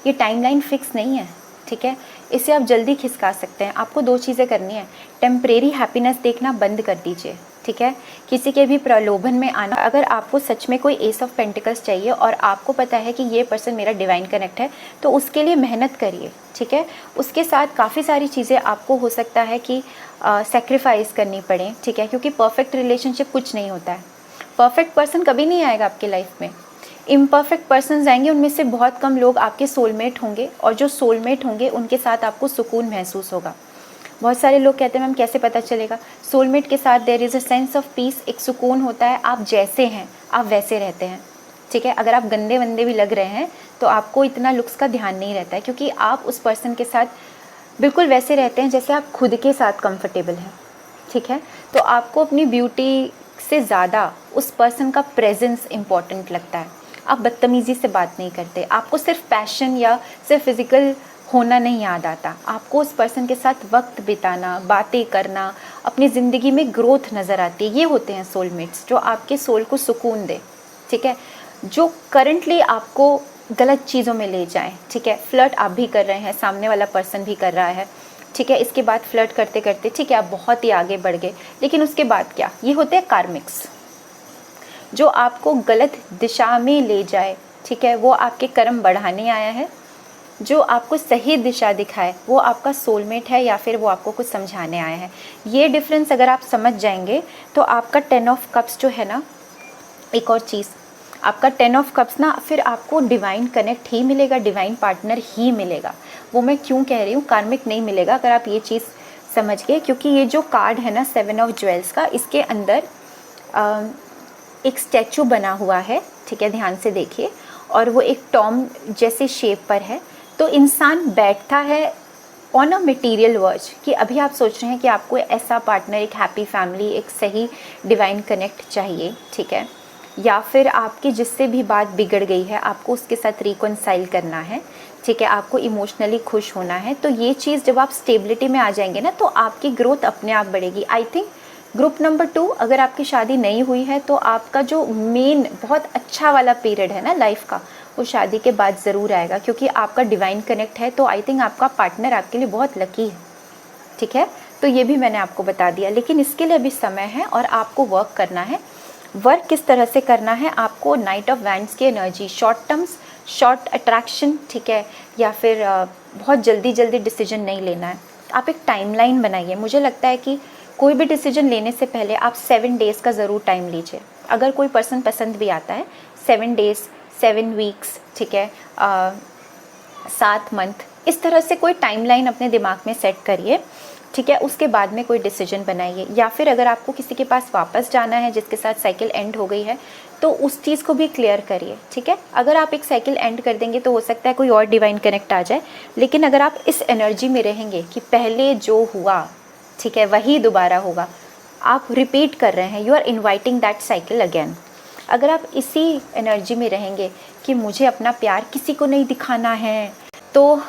ये टाइमलाइन फिक्स नहीं है, ठीक है। इसे आप जल्दी खिसका सकते हैं। आपको 2 चीज़ें करनी है। टेम्परेरी हैप्पीनेस देखना बंद कर दीजिए, ठीक है। किसी के भी प्रलोभन में आना। अगर आपको सच में कोई एस ऑफ पेंटिकल्स चाहिए और आपको पता है कि ये पर्सन मेरा डिवाइन कनेक्ट है, तो उसके लिए मेहनत करिए, ठीक है। उसके साथ काफ़ी सारी चीज़ें आपको हो सकता है कि सेक्रीफाइस करनी पड़े, ठीक है, क्योंकि परफेक्ट रिलेशनशिप कुछ नहीं होता है। परफेक्ट पर्सन कभी नहीं आएगा आपकी लाइफ में। इम्परफेक्ट पर्सन्स आएंगे, उनमें से बहुत कम लोग आपके सोलमेट होंगे, और जो सोलमेट होंगे उनके साथ आपको सुकून महसूस होगा। बहुत सारे लोग कहते हैं मैम कैसे पता चलेगा। सोलमेट के साथ there is a sense of peace, एक सुकून होता है। आप जैसे हैं आप वैसे रहते हैं, ठीक है। अगर आप गंदे वंदे भी लग रहे हैं तो आपको इतना लुक्स का ध्यान नहीं रहता है, क्योंकि आप उस पर्सन के साथ बिल्कुल वैसे रहते हैं जैसे आप खुद के साथ कंफर्टेबल हैं, ठीक है। तो आपको अपनी ब्यूटी से ज़्यादा उस पर्सन का प्रेजेंस इम्पॉर्टेंट लगता है। आप बदतमीज़ी से बात नहीं करते। आपको सिर्फ पैशन या सिर्फ फिज़िकल होना नहीं याद आता, आपको उस पर्सन के साथ वक्त बिताना, बातें करना, अपनी ज़िंदगी में ग्रोथ नज़र आती है। ये होते हैं सोलमेट्स, जो आपके सोल को सुकून दे, ठीक है। जो करंटली आपको गलत चीज़ों में ले जाएं, ठीक है। फ्लर्ट आप भी कर रहे हैं, सामने वाला पर्सन भी कर रहा है, ठीक है। इसके बाद फ्लर्ट करते करते, ठीक है, आप बहुत ही आगे बढ़ गए, लेकिन उसके बाद क्या, ये होते हैं कार्मिक्स, जो आपको गलत दिशा में ले जाए, ठीक है। वो आपके कर्म बढ़ाने आया है। जो आपको सही दिशा दिखाए वो आपका सोलमेट है, या फिर वो आपको कुछ समझाने आया है। ये डिफरेंस अगर आप समझ जाएंगे तो आपका 10 ऑफ कप्स जो है ना, एक और चीज़, आपका 10 ऑफ कप्स ना, फिर आपको डिवाइन कनेक्ट ही मिलेगा, डिवाइन पार्टनर ही मिलेगा। वो मैं क्यों कह रही हूँ, कार्मिक नहीं मिलेगा, अगर आप ये चीज़ समझ गए। क्योंकि ये जो कार्ड है ना 7 ऑफ ज्वेल्स का, इसके अंदर एक स्टैचू बना हुआ है, ठीक है, ध्यान से देखिए, और वो एक टॉम जैसे शेप पर है। तो इंसान बैठता है ऑन अ मटेरियल वर्ज, कि अभी आप सोच रहे हैं कि आपको ऐसा पार्टनर, एक हैप्पी फैमिली, एक सही डिवाइन कनेक्ट चाहिए, ठीक है, या फिर आपकी जिससे भी बात बिगड़ गई है आपको उसके साथ रिकॉन्साइल करना है, ठीक है, आपको इमोशनली खुश होना है। तो ये चीज़ जब आप स्टेबिलिटी में आ जाएंगे ना, तो आपकी ग्रोथ अपने आप बढ़ेगी। आई थिंक ग्रुप नंबर 2, अगर आपकी शादी नहीं हुई है तो आपका जो मेन बहुत अच्छा वाला पीरियड है ना लाइफ का, वो शादी के बाद ज़रूर आएगा, क्योंकि आपका डिवाइन कनेक्ट है। तो आई थिंक आपका पार्टनर आपके लिए बहुत लकी है, ठीक है। तो ये भी मैंने आपको बता दिया, लेकिन इसके लिए अभी समय है और आपको वर्क करना है। वर्क किस तरह से करना है? आपको नाइट ऑफ वैंड्स की energy, short terms, short attraction, ठीक है, या फिर बहुत जल्दी जल्दी डिसीजन नहीं लेना है। आप एक टाइमलाइन बनाइए। मुझे लगता है कि कोई भी डिसीजन लेने से पहले आप 7 डेज़ का ज़रूर टाइम लीजिए। अगर कोई पर्सन पसंद भी आता है, 7 डेज़, 7 वीक्स, ठीक है, 7 मंथ, इस तरह से कोई टाइमलाइन अपने दिमाग में सेट करिए, ठीक है। उसके बाद में कोई डिसीजन बनाइए। या फिर अगर आपको किसी के पास वापस जाना है जिसके साथ साइकिल एंड हो गई है, तो उस चीज़ को भी क्लियर करिए, ठीक है। अगर आप एक साइकिल एंड कर देंगे तो हो सकता है कोई और डिवाइन कनेक्ट आ जाए, लेकिन अगर आप इस एनर्जी में रहेंगे कि पहले जो हुआ, ठीक है, वही दोबारा होगा, आप रिपीट कर रहे हैं, you are inviting that cycle again. अगर आप इसी एनर्जी में रहेंगे कि मुझे अपना प्यार किसी को नहीं दिखाना है, तो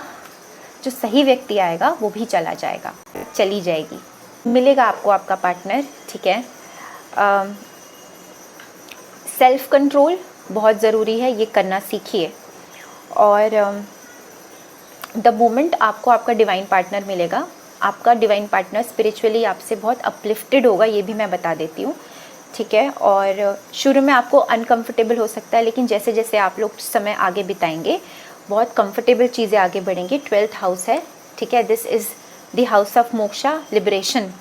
जो सही व्यक्ति आएगा वो भी चला जाएगा, चली जाएगी। मिलेगा आपको आपका पार्टनर, ठीक है। सेल्फ कंट्रोल बहुत ज़रूरी है, ये करना सीखिए। और द मोमेंट आपको आपका डिवाइन पार्टनर मिलेगा, आपका डिवाइन पार्टनर स्पिरिचुअली आपसे बहुत अपलिफ्टेड होगा, ये भी मैं बता देती हूँ, ठीक है। और शुरू में आपको अनकंफर्टेबल हो सकता है, लेकिन जैसे जैसे आप लोग समय आगे बिताएंगे, बहुत कंफर्टेबल चीज़ें आगे बढ़ेंगी। 12th हाउस है, ठीक है, this is the house of moksha, liberation.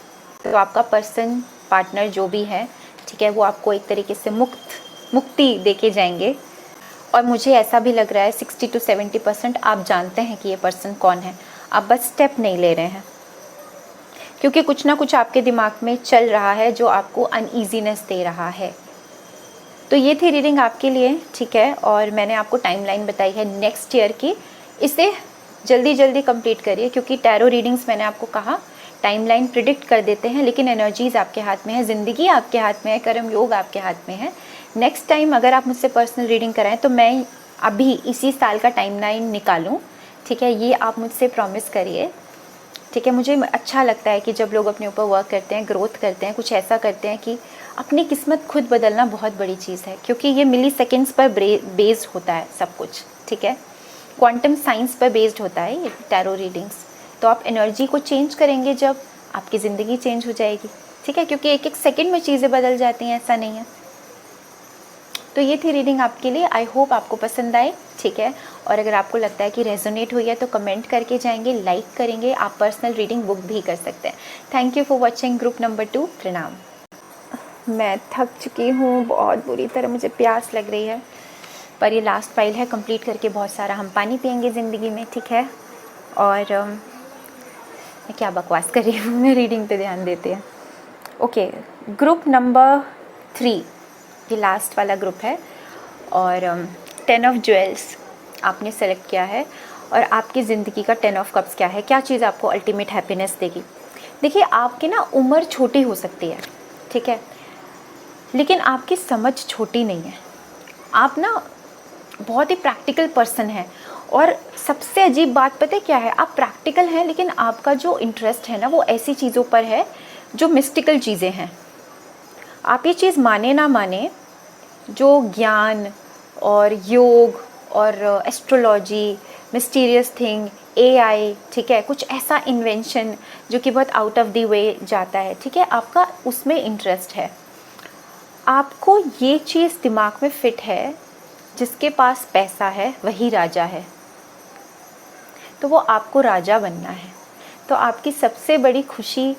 तो आपका पर्सन, पार्टनर जो भी है, ठीक है, वो आपको एक तरीके से मुक्ति देके जाएंगे। और मुझे ऐसा भी लग रहा है 60 to 70% आप जानते हैं कि ये पर्सन कौन है, आप बस स्टेप नहीं ले रहे हैं, क्योंकि कुछ ना कुछ आपके दिमाग में चल रहा है जो आपको अनईजीनेस दे रहा है। तो ये थी रीडिंग आपके लिए, ठीक है। और मैंने आपको टाइमलाइन बताई है नेक्स्ट ईयर की, इसे जल्दी जल्दी कंप्लीट करिए, क्योंकि टैरो रीडिंग्स मैंने आपको कहा टाइमलाइन प्रिडिक्ट कर देते हैं, लेकिन एनर्जीज़ आपके हाथ में है, ज़िंदगी आपके हाथ में है, कर्म योग आपके हाथ में है। नेक्स्ट टाइम अगर आप मुझसे पर्सनल रीडिंग कराएं तो मैं अभी इसी साल का टाइमलाइन निकालूं, ठीक है, ये आप मुझसे प्रॉमिस करिए, ठीक है। मुझे अच्छा लगता है कि जब लोग अपने ऊपर वर्क करते हैं, ग्रोथ करते हैं, कुछ ऐसा करते हैं कि अपनी किस्मत खुद बदलना बहुत बड़ी चीज़ है, क्योंकि ये मिली सेकेंड्स पर बेस्ड होता है सब कुछ, ठीक है। क्वांटम साइंस पर बेस्ड होता है ये टैरो रीडिंग्स। तो आप एनर्जी को चेंज करेंगे जब आपकी ज़िंदगी चेंज हो जाएगी, ठीक है, क्योंकि एक एक सेकेंड में चीज़ें बदल जाती हैं, ऐसा नहीं है। तो ये थी रीडिंग आपके लिए, आई होप आपको पसंद आए, ठीक है। और अगर आपको लगता है कि रेजोनेट हुई है तो कमेंट करके जाएंगे, लाइक करेंगे, आप पर्सनल रीडिंग बुक भी कर सकते हैं। Thank you for watching group number 2। प्रणाम। मैं थक चुकी हूँ बहुत बुरी तरह, मुझे प्यास लग रही है, पर ये लास्ट फाइल है, कंप्लीट करके बहुत सारा हम पानी पियेंगे ज़िंदगी में, ठीक है। और मैं क्या बकवास कर रही हूँ, मैं रीडिंग पे ध्यान देते हैं। ओके, ग्रुप नंबर 3 ये लास्ट वाला ग्रुप है, और 10 ऑफ ज्वेल्स आपने सेलेक्ट किया है। और आपकी ज़िंदगी का 10 ऑफ कप्स क्या है, क्या चीज़ आपको अल्टीमेट हैप्पीनेस देगी। देखिए, आपकी ना उम्र छोटी हो सकती है, ठीक है, लेकिन आपकी समझ छोटी नहीं है। आप ना बहुत ही प्रैक्टिकल पर्सन है, और सबसे अजीब बात पता है क्या है, आप प्रैक्टिकल हैं, लेकिन आपका जो इंटरेस्ट है ना वो ऐसी चीज़ों पर है जो मिस्टिकल चीज़ें हैं। आप ये चीज़ माने ना माने, जो ज्ञान और योग और एस्ट्रोलॉजी, मिस्टीरियस थिंग, AI, ठीक है, कुछ ऐसा इन्वेंशन जो कि बहुत आउट ऑफ द वे जाता है, ठीक है, आपका उसमें इंटरेस्ट है। आपको ये चीज़ दिमाग में फिट है, जिसके पास पैसा है वही राजा है, तो वो आपको राजा बनना है। तो आपकी सबसे बड़ी खुशी,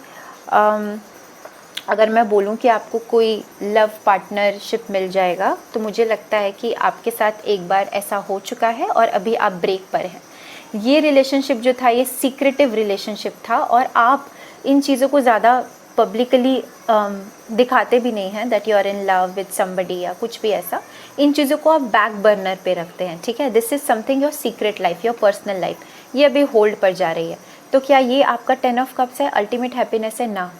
अगर मैं बोलूं कि आपको कोई लव पार्टनरशिप मिल जाएगा, तो मुझे लगता है कि आपके साथ एक बार ऐसा हो चुका है और अभी आप ब्रेक पर हैं। ये रिलेशनशिप जो था ये सीक्रेटिव रिलेशनशिप था, और आप इन चीज़ों को ज़्यादा पब्लिकली दिखाते भी नहीं हैं that you are in love with somebody या कुछ भी ऐसा। इन चीज़ों को आप बैक बर्नर पे रखते हैं, ठीक है। This is something your secret life, your personal life, ये अभी होल्ड पर जा रही है। तो क्या ये आपका 10 ऑफ कप्स है, अल्टीमेट हैप्पीनेस है? ना,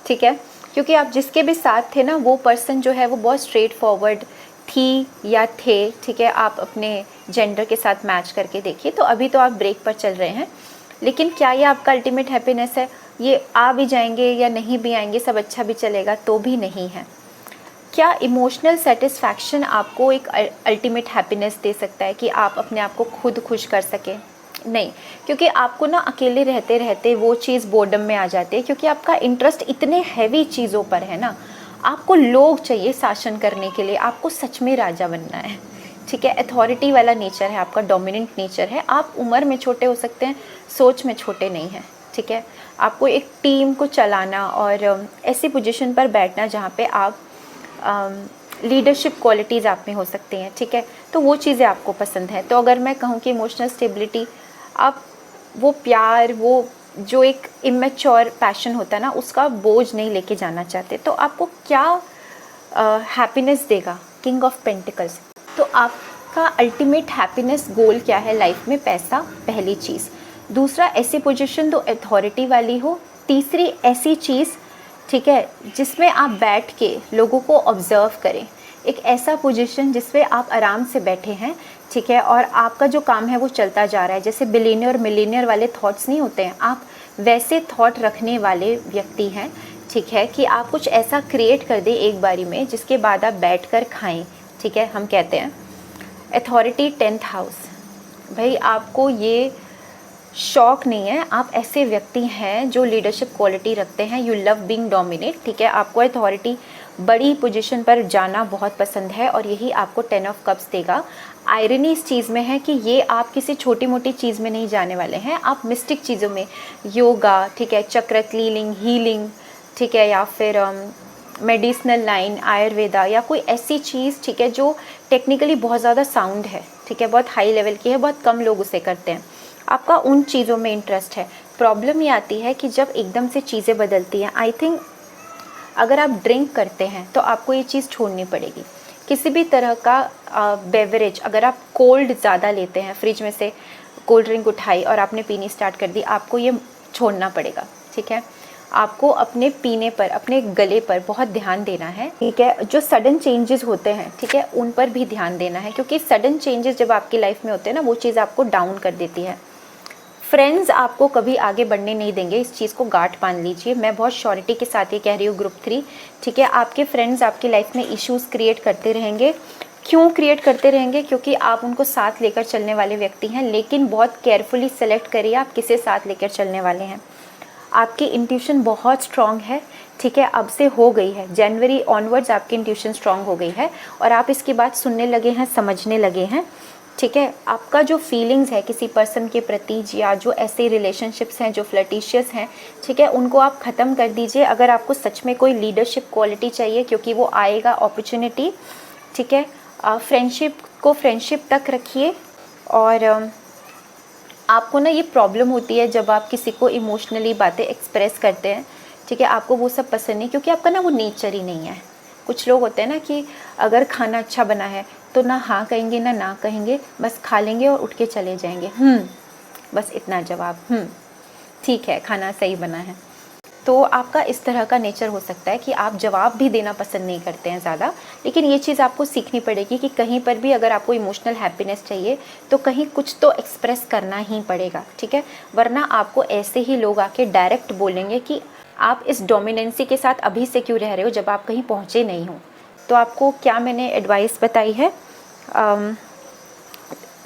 ठीक है, क्योंकि आप जिसके भी साथ थे ना, वो पर्सन जो है वो बहुत स्ट्रेट फॉरवर्ड थी या थे, ठीक है। आप अपने जेंडर के साथ मैच करके देखिए। तो अभी तो आप ब्रेक पर चल रहे हैं, लेकिन क्या ये आपका अल्टीमेट हैप्पीनेस है? ये आ भी जाएंगे या नहीं भी आएंगे, सब अच्छा भी चलेगा, तो भी नहीं है। क्या इमोशनल सेटिस्फैक्शन आपको एक अल्टीमेट हैप्पीनेस दे सकता है कि आप अपने आप को खुद खुश कर सकें? नहीं, क्योंकि आपको ना अकेले रहते रहते वो चीज़ बोर्डम में आ जाती है, क्योंकि आपका इंटरेस्ट इतने हैवी चीज़ों पर है ना। आपको लोग चाहिए शासन करने के लिए, आपको सच में राजा बनना है, ठीक है। अथॉरिटी वाला नेचर है आपका, डोमिनेंट नेचर है। आप उम्र में छोटे हो सकते हैं, सोच में छोटे नहीं हैं, ठीक है। आपको एक टीम को चलाना और ऐसी पोजीशन पर बैठना जहाँ पे आप लीडरशिप क्वालिटीज़ आप में हो सकती हैं, ठीक है। तो वो चीज़ें आपको पसंद हैं। तो अगर मैं कहूँ कि इमोशनल स्टेबिलिटी, आप वो प्यार, वो जो एक इमेच्योर पैशन होता है ना, उसका बोझ नहीं लेके जाना चाहते। तो आपको क्या हैप्पीनेस देगा? King of pentacles. तो आपका अल्टीमेट हैप्पीनेस गोल क्या है लाइफ में? पैसा, पहली चीज़। दूसरा, ऐसी पोजीशन जो अथॉरिटी वाली हो। तीसरी, ऐसी चीज़, ठीक है, जिसमें आप बैठ के लोगों को ऑब्ज़र्व करें। एक ऐसा पोजीशन जिसमें आप आराम से बैठे हैं, ठीक है, और आपका जो काम है वो चलता जा रहा है। जैसे बिलियनियर मिलियनियर वाले थॉट्स नहीं होते हैं, आप वैसे थॉट रखने वाले व्यक्ति हैं, ठीक है, कि आप कुछ ऐसा क्रिएट कर दें एक बारी में जिसके बाद आप बैठ कर खाएँ, ठीक है। हम कहते हैं अथॉरिटी 10th हाउस। भाई आपको ये शौक नहीं है, आप ऐसे व्यक्ति हैं जो लीडरशिप क्वालिटी रखते हैं। यू लव बीइंग डोमिनेट, ठीक है। आपको अथॉरिटी, बड़ी पोजीशन पर जाना बहुत पसंद है और यही आपको 10 ऑफ कप्स देगा। आयरनी इस चीज़ में है कि ये आप किसी छोटी मोटी चीज़ में नहीं जाने वाले हैं, आप मिस्टिक चीज़ों में, योगा, ठीक है, चक्र क्लीनिंग, हीलिंग, ठीक है, या फिर मेडिसिनल लाइन, आयुर्वेदा, या कोई ऐसी चीज़, ठीक है, जो टेक्निकली बहुत ज़्यादा साउंड है, ठीक है, बहुत हाई लेवल की है, बहुत कम लोग उसे करते हैं। आपका उन चीज़ों में इंटरेस्ट है। प्रॉब्लम ये आती है कि जब एकदम से चीज़ें बदलती हैं। आई थिंक अगर आप ड्रिंक करते हैं तो आपको ये चीज़ छोड़नी पड़ेगी। किसी भी तरह का बेवरेज, अगर आप कोल्ड ज़्यादा लेते हैं, फ्रिज में से कोल्ड ड्रिंक उठाई और आपने पीनी स्टार्ट कर दी, आपको ये छोड़ना पड़ेगा, ठीक है। आपको अपने पीने पर, अपने गले पर बहुत ध्यान देना है, ठीक है। जो सडन चेंजेस होते हैं, ठीक है, उन पर भी ध्यान देना है, क्योंकि सडन चेंजेस जब आपकी लाइफ में होते हैं ना, वो चीज़ आपको डाउन कर देती है। फ्रेंड्स आपको कभी आगे बढ़ने नहीं देंगे, इस चीज़ को गांठ बांध लीजिए। मैं बहुत श्योरिटी के साथ ये कह रही हूँ, ग्रुप 3, ठीक है। आपके फ्रेंड्स आपकी लाइफ में इश्यूज़ क्रिएट करते रहेंगे। क्यों क्रिएट करते रहेंगे? क्योंकि आप उनको साथ लेकर चलने वाले व्यक्ति हैं, लेकिन बहुत केयरफुली सेलेक्ट करिए आप किसे साथ लेकर चलने वाले हैं। आपकी इंट्यूशन बहुत स्ट्रॉन्ग है, ठीक है, अब से हो गई है, जनवरी ऑनवर्ड्स आपकी इंट्यूशन स्ट्रॉन्ग हो गई है और आप इसकी बात सुनने लगे हैं, समझने लगे हैं, ठीक है। आपका जो फीलिंग्स है किसी पर्सन के प्रति, या जो ऐसे रिलेशनशिप्स हैं जो फ्लर्टिशियस हैं, ठीक है, उनको आप ख़त्म कर दीजिए। अगर आपको सच में कोई लीडरशिप क्वालिटी चाहिए, क्योंकि वो आएगा अपॉर्चुनिटी, ठीक है। फ्रेंडशिप को फ्रेंडशिप तक रखिए। और आपको ना ये प्रॉब्लम होती है जब आप किसी को इमोशनली बातें एक्सप्रेस करते हैं, ठीक है, आपको वो सब पसंद नहीं, क्योंकि आपका ना वो नेचर ही नहीं है। कुछ लोग होते हैं ना कि अगर खाना अच्छा बना है तो ना हाँ कहेंगे ना कहेंगे, बस खा लेंगे और उठ के चले जाएंगे। बस इतना जवाब, ठीक है, खाना सही बना है। तो आपका इस तरह का नेचर हो सकता है कि आप जवाब भी देना पसंद नहीं करते हैं ज़्यादा। लेकिन ये चीज़ आपको सीखनी पड़ेगी कि कहीं पर भी अगर आपको इमोशनल हैप्पीनेस चाहिए तो कहीं कुछ तो एक्सप्रेस करना ही पड़ेगा, ठीक है। वरना आपको ऐसे ही लोग आके डायरेक्ट बोलेंगे कि आप इस डोमिनेंसी के साथ अभी से क्यों रह रहे हो जब आप कहीं पहुँचे नहीं हो। तो आपको क्या मैंने एडवाइस बताई है?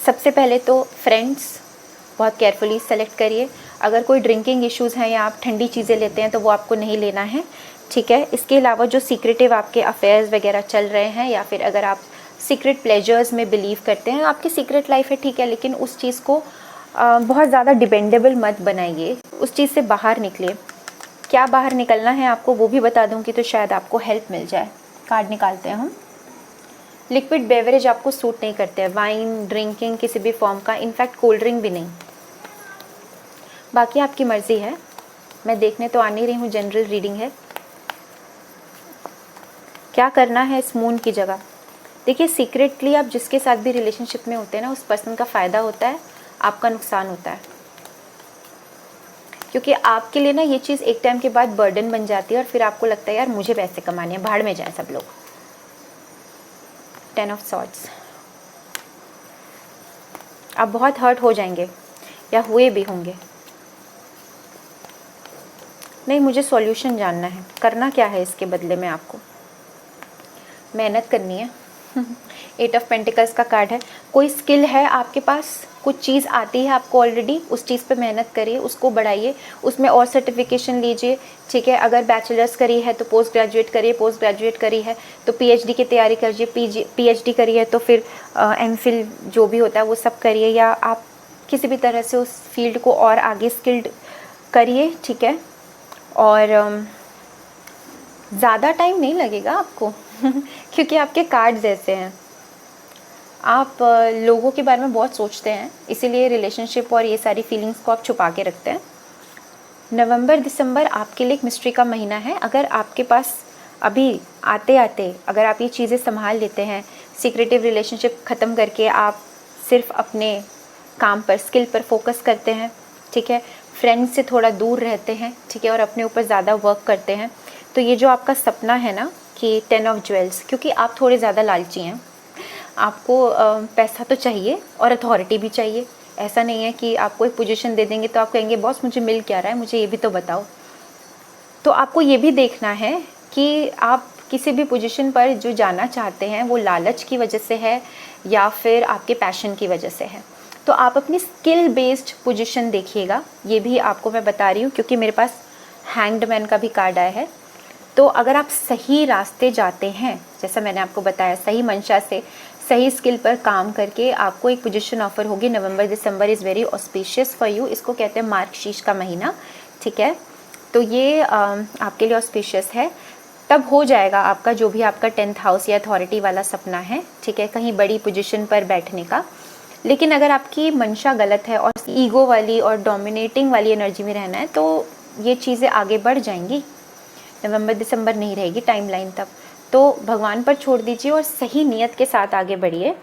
सबसे पहले तो फ्रेंड्स बहुत केयरफुली सेलेक्ट करिए। अगर कोई ड्रिंकिंग इश्यूज़ हैं या आप ठंडी चीज़ें लेते हैं तो वो आपको नहीं लेना है, ठीक है। इसके अलावा जो सीक्रेटिव आपके अफेयर्स वगैरह चल रहे हैं, या फिर अगर आप सीक्रेट प्लेजर्स में बिलीव करते हैं, आपकी सीक्रेट लाइफ है, ठीक है, लेकिन उस चीज़ को बहुत ज़्यादा डिपेंडेबल मत बनाइए, उस चीज़ से बाहर निकले। क्या बाहर निकलना है आपको वो भी बता दूँगी तो शायद आपको हेल्प मिल जाए। कार्ड निकालते हैं हम। लिक्विड बेवरेज आपको सूट नहीं करते हैं, वाइन, ड्रिंकिंग किसी भी फॉर्म का, इनफैक्ट कोल्ड ड्रिंक भी नहीं। बाकी आपकी मर्ज़ी है, मैं देखने तो आ नहीं रही हूँ, जनरल रीडिंग है। क्या करना है इस मून की जगह? देखिए, सीक्रेटली आप जिसके साथ भी रिलेशनशिप में होते हैं ना, उस पर्सन का फ़ायदा होता है, आपका नुकसान होता है। क्योंकि आपके लिए ना ये चीज़ एक टाइम के बाद बर्डन बन जाती है और फिर आपको लगता है यार मुझे पैसे कमाने हैं, भाड़ में जाए सब लोग। 10 ऑफ सॉर्ड्स। आप बहुत हर्ट हो जाएंगे या हुए भी होंगे। नहीं, मुझे सॉल्यूशन जानना है, करना क्या है इसके बदले में आपको। मेहनत करनी है। 8 ऑफ पेंटिकल्स का कार्ड है। कोई स्किल है आपके पास, कुछ चीज़ आती है आपको ऑलरेडी, उस चीज़ पे मेहनत करिए, उसको बढ़ाइए, उसमें और सर्टिफिकेशन लीजिए, ठीक है। अगर बैचलर्स करी है तो पोस्ट ग्रेजुएट करिए, पोस्ट ग्रेजुएट करी है तो पीएचडी की तैयारी करिए, पीएचडी करी है तो फिर एमफिल जो भी होता है वो सब करिए, या आप किसी भी तरह से उस फील्ड को और आगे स्किल्ड करिए, ठीक है। और ज़्यादा टाइम नहीं लगेगा आपको क्योंकि आपके कार्ड्स ऐसे हैं। आप लोगों के बारे में बहुत सोचते हैं, इसीलिए रिलेशनशिप और ये सारी फीलिंग्स को आप छुपा के रखते हैं। नवंबर दिसंबर आपके लिए एक मिस्ट्री का महीना है। अगर आपके पास अभी आते आते अगर आप ये चीज़ें संभाल लेते हैं, सीक्रेटिव रिलेशनशिप ख़त्म करके आप सिर्फ अपने काम पर, स्किल पर फोकस करते हैं, ठीक है, फ्रेंड्स से थोड़ा दूर रहते हैं, ठीक है, और अपने ऊपर ज़्यादा वर्क करते हैं, तो ये जो आपका सपना है ना कि 10 ऑफ ज्वेल्स, क्योंकि आप थोड़े ज़्यादा लालची हैं, आपको पैसा तो चाहिए और अथॉरिटी भी चाहिए। ऐसा नहीं है कि आपको एक पोजीशन दे देंगे तो आप कहेंगे बॉस मुझे मिल क्या रहा है, मुझे ये भी तो बताओ। तो आपको ये भी देखना है कि आप किसी भी पोजीशन पर जो जाना चाहते हैं वो लालच की वजह से है या फिर आपके पैशन की वजह से है। तो आप अपनी स्किल बेस्ड पोजीशन देखिएगा, ये भी आपको मैं बता रही हूँ क्योंकि मेरे पास हैंग्ड मैन का भी कार्ड आया है। तो अगर आप सही रास्ते जाते हैं, जैसा मैंने आपको बताया, सही मंशा से सही स्किल पर काम करके आपको एक पोजीशन ऑफर होगी। November December is very auspicious for you, इसको कहते हैं मार्गशीर्ष का महीना, ठीक है। तो ये आपके लिए ऑस्पिशियस है। तब हो जाएगा आपका जो भी आपका 10th हाउस या अथॉरिटी वाला सपना है, ठीक है, कहीं बड़ी पोजीशन पर बैठने का। लेकिन अगर आपकी मंशा गलत है और ईगो वाली और डोमिनेटिंग वाली एनर्जी में रहना है तो ये चीज़ें आगे बढ़ जाएंगी। नवंबर दिसंबर नहीं रहेगी टाइमलाइन तब। तो भगवान पर छोड़ दीजिए और सही नीयत के साथ आगे बढ़िए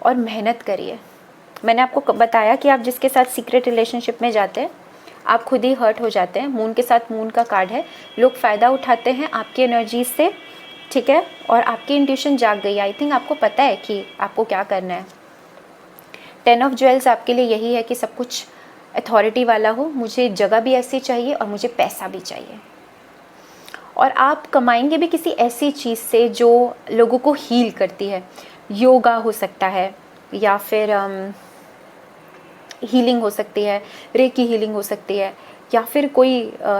और मेहनत करिए। मैंने आपको बताया कि आप जिसके साथ सीक्रेट रिलेशनशिप में जाते हैं आप खुद ही हर्ट हो जाते हैं। मून के साथ मून का कार्ड है, लोग फ़ायदा उठाते हैं आपकी एनर्जी से, ठीक है, और आपकी इंट्यूशन जाग गई। आई थिंक आपको पता है कि आपको क्या करना है। 10 ऑफ ज्वेल्स आपके लिए यही है कि सब कुछ अथॉरिटी वाला हो, मुझे जगह भी ऐसी चाहिए और मुझे पैसा भी चाहिए। और आप कमाएंगे भी किसी ऐसी चीज़ से जो लोगों को हील करती है। योगा हो सकता है या फिर हीलिंग हो सकती है, रेकी हीलिंग हो सकती है, या फिर कोई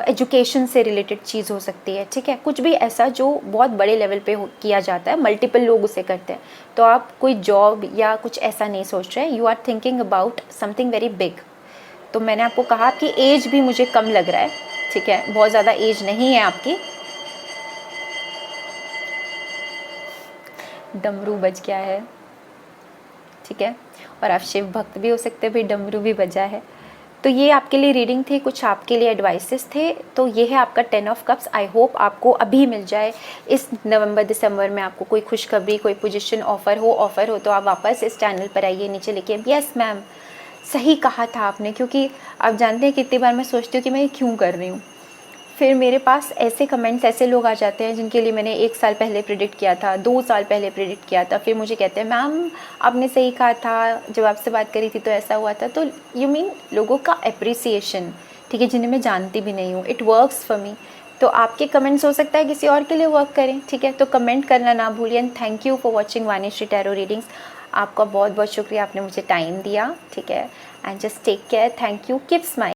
एजुकेशन से रिलेटेड चीज़ हो सकती है, ठीक है। कुछ भी ऐसा जो बहुत बड़े लेवल पे किया जाता है, मल्टीपल लोग उसे करते हैं। तो आप कोई जॉब या कुछ ऐसा नहीं सोच रहे, you are thinking about something very big. तो मैंने आपको कहा आपकी एज भी मुझे कम लग रहा है, ठीक है, बहुत ज़्यादा एज नहीं है आपकी। डमरू बज गया है, ठीक है, और आप शिव भक्त भी हो सकते हैं, भी डमरू भी बजा है। तो ये आपके लिए रीडिंग थी, कुछ आपके लिए एडवाइसेस थे। तो ये है आपका 10 ऑफ कप्स। आई होप आपको अभी मिल जाए इस नवंबर दिसंबर में, आपको कोई खुशखबरी, कोई पोजीशन ऑफ़र हो तो आप वापस इस चैनल पर आइए, नीचे लिखिए यस मैम सही कहा था आपने। क्योंकि आप जानते हैं कितनी बार मैं सोचती हूँ कि मैं ये क्यों कर रही हूँ, फिर मेरे पास ऐसे कमेंट्स, ऐसे लोग आ जाते हैं जिनके लिए मैंने 1 साल पहले प्रेडिक्ट किया था, 2 साल पहले प्रेडिक्ट किया था, फिर मुझे कहते हैं मैम आपने सही कहा था, जब आपसे बात करी थी तो ऐसा हुआ था। तो यू मीन लोगों का अप्रिसिएशन, ठीक है, जिन्हें मैं जानती भी नहीं हूँ, इट वर्क्स फॉर मी। तो आपके कमेंट्स हो सकता है किसी और के लिए वर्क करें, ठीक है। तो कमेंट करना ना भूलिए। And thank you for watching Vanishree tarot readings. आपका बहुत बहुत शुक्रिया, आपने मुझे टाइम दिया, ठीक है। And just take care, thank you, keep smiling.